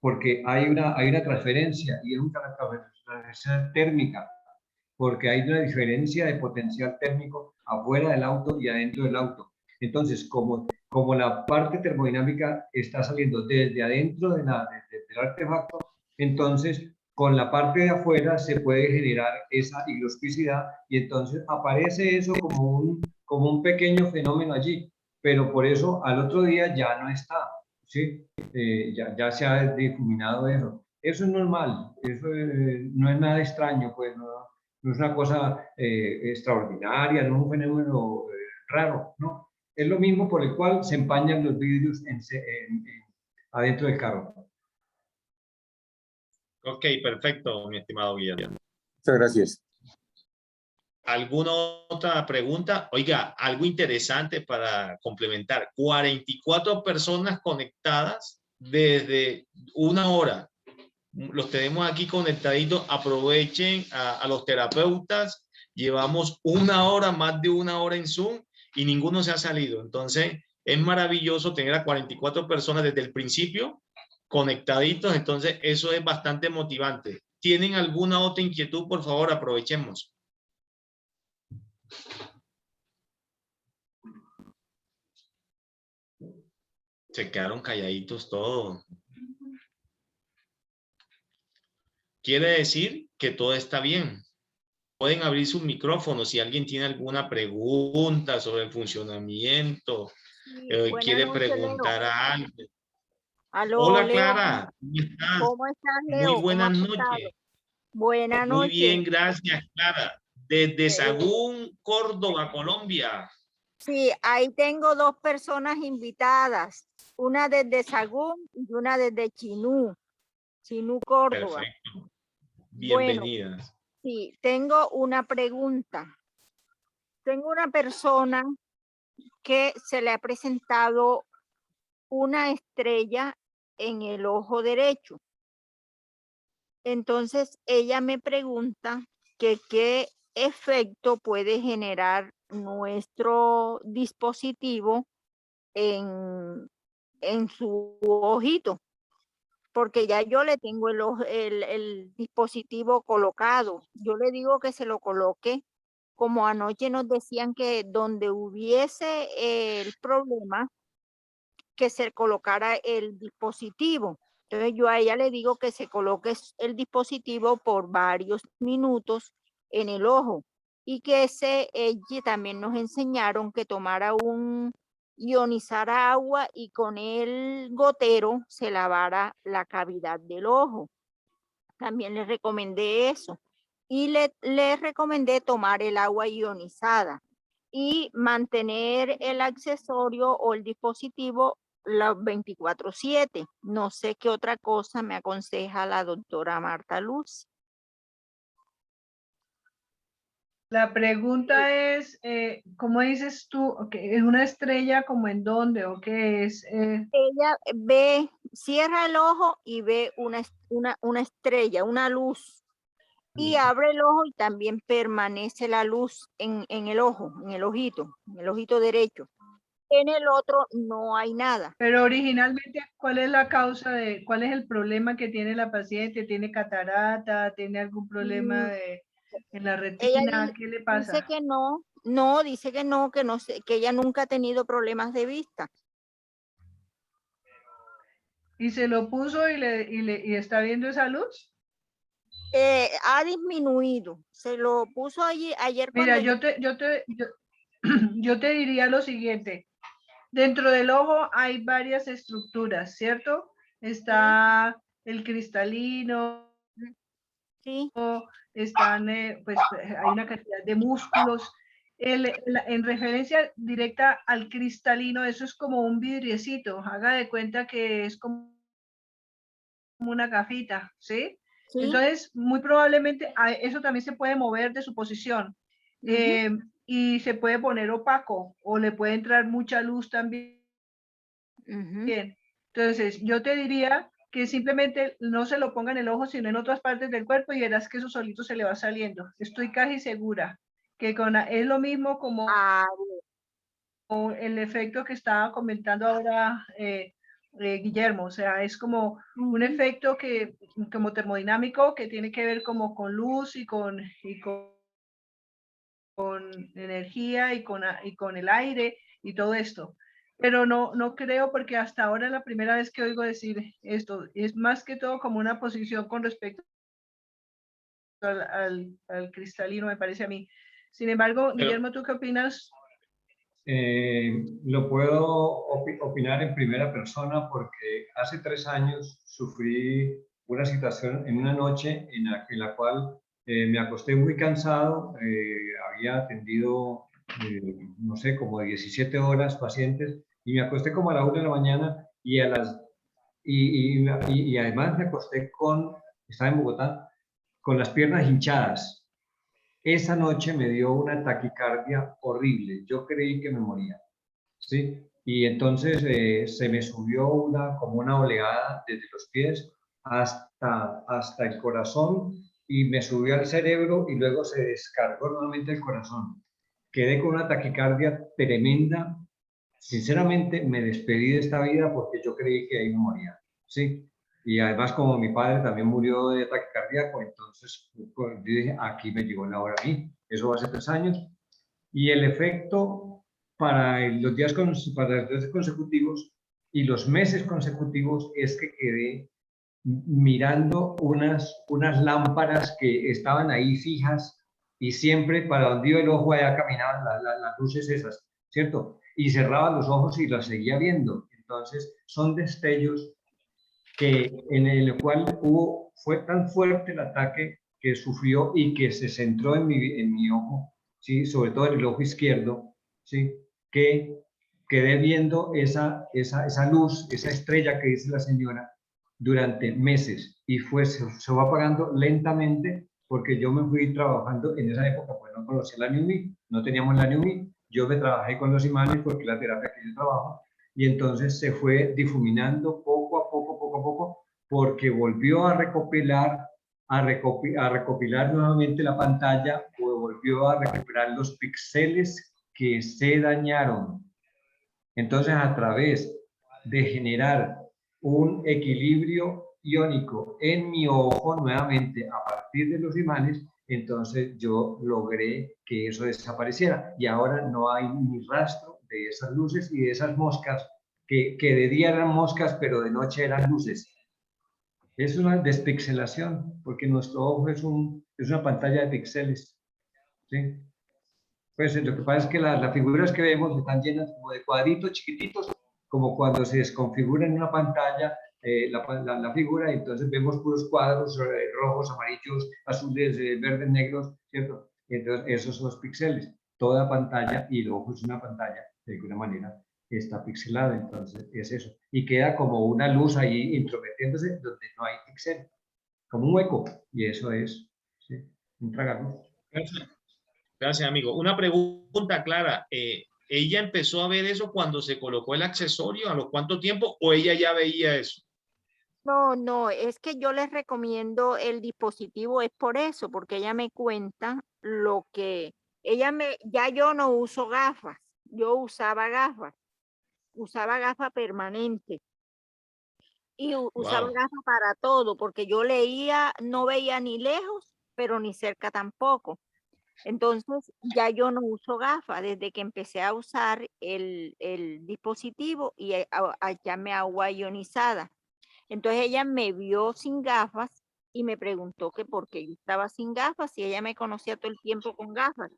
Porque hay una transferencia y es una transferencia térmica, porque hay una diferencia de potencial térmico afuera del auto y adentro del auto. Entonces, como como la parte termodinámica está saliendo desde adentro del artefacto, entonces con la parte de afuera se puede generar esa higroscopicidad y entonces aparece eso como un pequeño fenómeno allí, pero por eso al otro día ya no está, ¿sí? Ya se ha difuminado eso. Eso es normal, eso no es nada extraño, pues no es una cosa extraordinaria, no es un fenómeno raro, ¿no? Es lo mismo por el cual se empañan los vidrios adentro del carro. Ok, perfecto, mi estimado Guillermo. Muchas gracias. ¿Alguna otra pregunta? Oiga, algo interesante para complementar. 44 personas conectadas desde 1 hora. Los tenemos aquí conectaditos. Aprovechen a los terapeutas. Llevamos 1 hora, más de 1 hora en Zoom y ninguno se ha salido. Entonces, es maravilloso tener a 44 personas desde el principio conectaditos. Entonces, eso es bastante motivante. ¿Tienen alguna otra inquietud? Por favor, aprovechemos. Se quedaron calladitos todos. Quiere decir que todo está bien. Pueden abrir sus micrófonos si alguien tiene alguna pregunta sobre el funcionamiento, Sí, quiere noches, preguntar Leo. a algo. Aló, Hola, Leo, Clara, ¿cómo estás? ¿cómo estás, Muy Leo? ¿Cómo has buenas estado? noches. Buenas Muy bien, noches. gracias, Clara. Desde Eh, Sagún, Córdoba, Colombia. sí, ahí tengo 2 personas invitadas, una desde Sagún y una desde Chinú, Córdoba. Perfecto. Bueno, Bienvenidas. sí, tengo una pregunta. Tengo una persona que se le ha presentado una estrella en el ojo derecho. Entonces ella me pregunta que qué efecto puede generar nuestro dispositivo en su ojito, porque ya yo le tengo el dispositivo colocado. Yo le digo que se lo coloque, como anoche nos decían que donde hubiese el problema, que se colocara el dispositivo. Entonces yo a ella le digo que se coloque el dispositivo por varios minutos en el ojo y que ella también nos enseñaron que tomara ionizara agua y con el gotero se lavara la cavidad del ojo. También le recomendé eso y le recomendé tomar el agua ionizada y mantener el accesorio o el dispositivo los 24/7. No sé qué otra cosa me aconseja la doctora Marta Luz. La pregunta es, ¿cómo dices tú? ¿Es una estrella como en dónde o qué es? Ella cierra el ojo y ve una estrella, una luz. Y abre el ojo y también permanece la luz en el ojo, en el ojito derecho. En el otro no hay nada. Pero originalmente, ¿cuál es la causa cuál es el problema que tiene la paciente? ¿Tiene catarata? ¿Tiene algún problema en la Ella retina? ¿Qué le pasa? dice que dice que no sé, que ella nunca ha tenido problemas de vista. ¿Y se lo puso y está viendo esa luz? Ha disminuido. Se lo puso ayer Mira, cuando yo te diría lo siguiente. Dentro del ojo hay varias estructuras, ¿cierto? Está el cristalino, sí, pues hay una cantidad de músculos. En referencia directa al cristalino, eso es como un vidriecito. Haga de cuenta que es como una gafita, ¿sí? sí. Entonces, muy probablemente eso también se puede mover de su posición. Y se puede poner opaco o le puede entrar mucha luz también. Entonces, yo te diría que simplemente no se lo ponga en el ojo, sino en otras partes del cuerpo y verás que eso solito se le va saliendo. Estoy casi segura que es lo mismo como el efecto que estaba comentando ahora Guillermo. O sea, es como un efecto como termodinámico que tiene que ver como con luz y con energía y con el aire y todo esto. pero no creo, porque hasta ahora es la primera vez que oigo decir esto. Es más que todo como una posición con respecto al cristalino, me parece a mí. Sin embargo, Pero, Guillermo, ¿tú qué opinas? Lo puedo opinar en primera persona porque hace 3 años sufrí una situación en una noche en la cual me acosté muy cansado, había atendido, no sé, como 17 horas pacientes y me acosté como a la 1 de la mañana y además me acosté estaba en Bogotá, con las piernas hinchadas. Esa noche me dio una taquicardia horrible. Yo creí que me moría, ¿sí? Y entonces se me subió como una oleada desde los pies hasta el corazón y me subió al cerebro y luego se descargó nuevamente el corazón. Quedé con una taquicardia tremenda. Sinceramente me despedí de esta vida porque yo creí que ahí me moría, ¿sí? Y además como mi padre también murió de ataque cardíaco, entonces pues, yo dije, aquí me llegó la hora a mí. Eso hace 3 años. Y el efecto para los días consecutivos y los meses consecutivos es que quedé mirando unas lámparas que estaban ahí fijas y siempre para donde iba el ojo allá caminaban las luces esas, ¿cierto? Y cerraba los ojos y las seguía viendo. Entonces son destellos en el cual fue tan fuerte el ataque que sufrió y que se centró en mi ojo, ¿sí? Sobre todo en el ojo izquierdo, ¿sí? Que quedé viendo esa luz, esa estrella que dice la señora, durante meses y se va apagando lentamente porque yo me fui trabajando en esa época, pues no conocía la NIUMI, no teníamos la NIUMI, yo me trabajé con los imanes porque la terapia que yo trabajo, y entonces se fue difuminando poco a poco, porque volvió a recopilar nuevamente la pantalla, o volvió a recuperar los píxeles que se dañaron. Entonces, a través de generar un equilibrio iónico en mi ojo nuevamente a partir de los imanes, entonces yo logré que eso desapareciera y ahora no hay ni rastro de esas luces y de esas moscas que de día eran moscas pero de noche eran luces. Es una despixelación porque nuestro ojo es una pantalla de píxeles, ¿sí? Pues lo que pasa es que las figuras que vemos están llenas como de cuadritos chiquititos, como cuando se desconfigura en una pantalla la figura, y entonces vemos puros cuadros rojos, amarillos, azules, verdes, negros, ¿cierto? Y entonces esos son los píxeles. Toda pantalla, y el ojo es una pantalla, de alguna manera está pixelada, entonces es eso. Y queda como una luz ahí intrometiéndose donde no hay píxel, como un hueco, y eso es, ¿sí? Un tragaluz. gracias, amigo. Una pregunta clara. ¿Ella empezó a ver eso cuando se colocó el accesorio? ¿A los cuánto tiempo? ¿O ella ya veía eso? No, es que yo les recomiendo el dispositivo, es por eso, porque ella me cuenta lo que ya yo no uso gafas, yo usaba gafas permanente y usaba Wow. gafas para todo, porque yo leía, no veía ni lejos, pero ni cerca tampoco. Entonces ya yo no uso gafas desde que empecé a usar el dispositivo y a echarme agua ionizada. Entonces ella me vio sin gafas y me preguntó que por qué yo estaba sin gafas y ella me conocía todo el tiempo con gafas.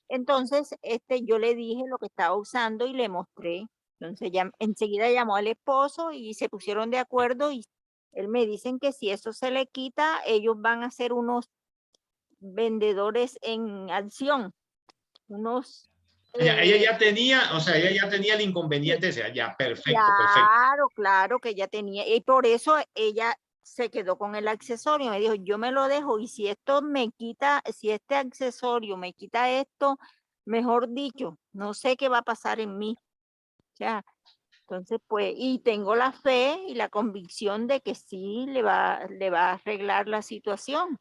Entonces yo le dije lo que estaba usando y le mostré. Entonces ella enseguida llamó al esposo y se pusieron de acuerdo y él me dicen que si eso se le quita, ellos van a ser unos vendedores en acción, unos Ella eh, ya tenía, o sea, ella ya tenía el inconveniente, o sea, ya, perfecto, perfecto. claro que ella tenía, y por eso ella se quedó con el accesorio, me dijo, yo me lo dejo, y si esto me quita, si este accesorio me quita esto, mejor dicho, no sé qué va a pasar en mí. O sea, entonces, pues, y tengo la fe y la convicción de que sí le va a arreglar la situación,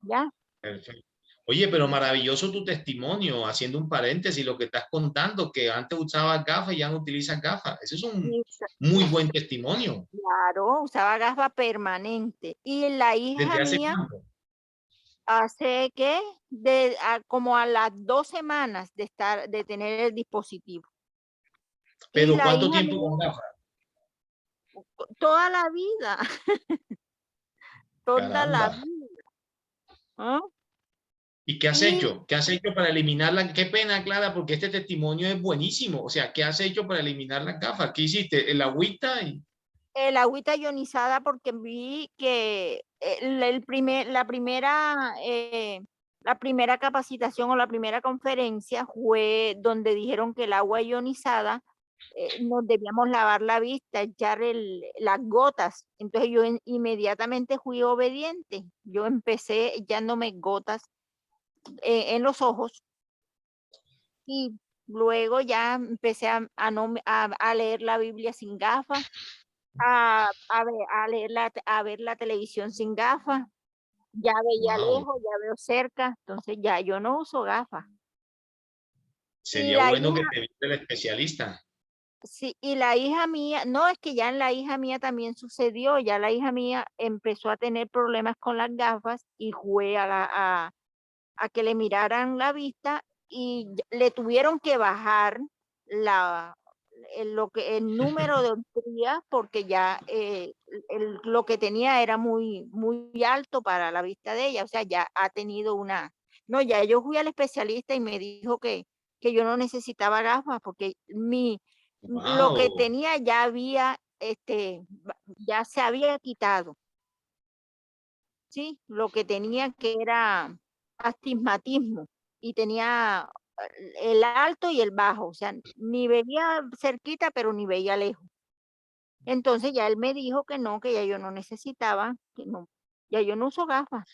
¿ya? Perfecto. Oye, pero maravilloso tu testimonio, haciendo un paréntesis, lo que estás contando, que antes usabas gafas y ya no utilizas gafas. Ese es un Y muy buen testimonio. claro, usaba gafa permanente. Y la hija ¿Desde hace mía cuánto? hace que como a las 2 semanas de tener el dispositivo. Pero la ¿cuánto hija tiempo mía, con gafas? toda la vida, toda la Caramba. vida. ¿Ah? ¿Y qué has Y hecho? ¿Qué has hecho para eliminarla? Qué pena, Clara, porque este testimonio es buenísimo. O sea, ¿qué has hecho para eliminar las gafas? ¿Qué hiciste? ¿El agüita? el agüita ionizada, porque vi que la primera capacitación o la primera conferencia fue donde dijeron que el agua ionizada nos debíamos lavar la vista, echar las gotas. Entonces yo inmediatamente fui obediente. Yo empecé echándome gotas en los ojos y luego ya empecé a leer la Biblia sin gafas, a ver la televisión sin gafas. Ya veía Wow. lejos, ya veo cerca, entonces ya yo no uso gafas. Y Sería la bueno hija, que te viera el especialista. sí, y la hija mía, no, es que ya en la hija mía también sucedió, ya la hija mía empezó a tener problemas con las gafas y fue a que le miraran la vista y le tuvieron que bajar la, el número de días porque ya lo que tenía era muy, muy alto para la vista de ella, o sea, ya ha tenido una... No, ya yo fui al especialista y me dijo que yo no necesitaba gafas porque lo que Wow. tenía ya había, ya se había quitado, ¿sí? Lo que tenía que era astigmatismo y tenía el alto y el bajo, o sea, ni veía cerquita, pero ni veía lejos. Entonces ya él me dijo que no, que ya yo no necesitaba, que no, ya yo no uso gafas.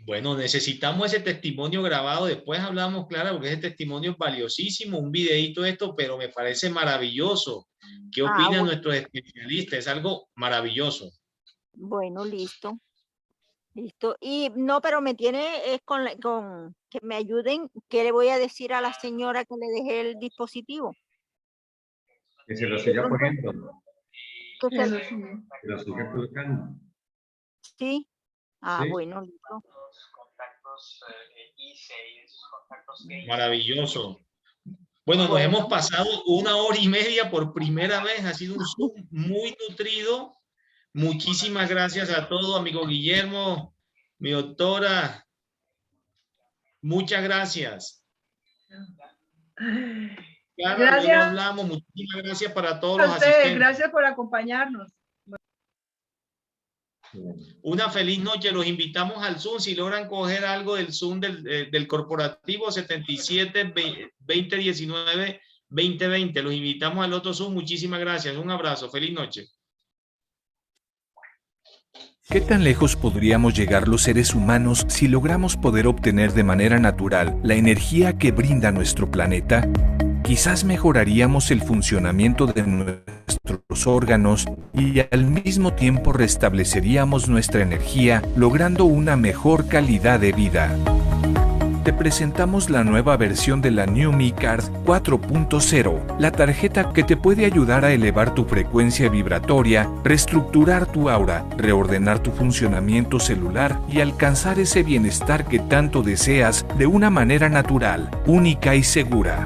Bueno, necesitamos ese testimonio grabado. Después hablamos, Clara, porque ese testimonio es valiosísimo, un videíto esto, pero me parece maravilloso. ¿Qué Ah, opinan nuestros especialistas? Es algo maravilloso. bueno, listo, listo. Y no, pero me tiene, es con que me ayuden, ¿qué le voy a decir a la señora que le dejé el dispositivo? Que se lo De siga pronto, poniendo, que se- Eso sí. que lo siga colocando. sí, ah, ¿Sí? bueno, listo. Maravilloso. Bueno, nos hemos Bueno, pasado 1 hora y media por primera vez. Ha sido un Zoom muy nutrido. Muchísimas gracias a todos, amigo Guillermo, mi doctora. Muchas gracias. Claro, luego Gracias hablamos. Muchísimas gracias para todos a los usted, asistentes. gracias por acompañarnos. Una feliz noche. Los invitamos al Zoom. Si logran coger algo del Zoom del corporativo 77-2019-2020. Los invitamos al otro Zoom. Muchísimas gracias. Un abrazo. Feliz noche. ¿Qué tan lejos podríamos llegar los seres humanos si logramos poder obtener de manera natural la energía que brinda nuestro planeta? Quizás mejoraríamos el funcionamiento de nuestros órganos y al mismo tiempo restableceríamos nuestra energía, logrando una mejor calidad de vida. Te presentamos la nueva versión de la New Me Card 4.0, la tarjeta que te puede ayudar a elevar tu frecuencia vibratoria, reestructurar tu aura, reordenar tu funcionamiento celular y alcanzar ese bienestar que tanto deseas de una manera natural, única y segura.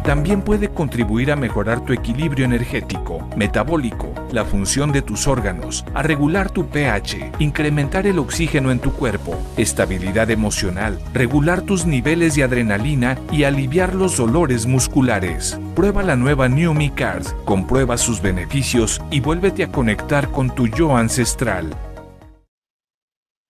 También puede contribuir a mejorar tu equilibrio energético, metabólico, la función de tus órganos, a regular tu pH, incrementar el oxígeno en tu cuerpo, estabilidad emocional, regular tus niveles de adrenalina y aliviar los dolores musculares. Prueba la nueva New Me Card, comprueba sus beneficios y vuélvete a conectar con tu yo ancestral.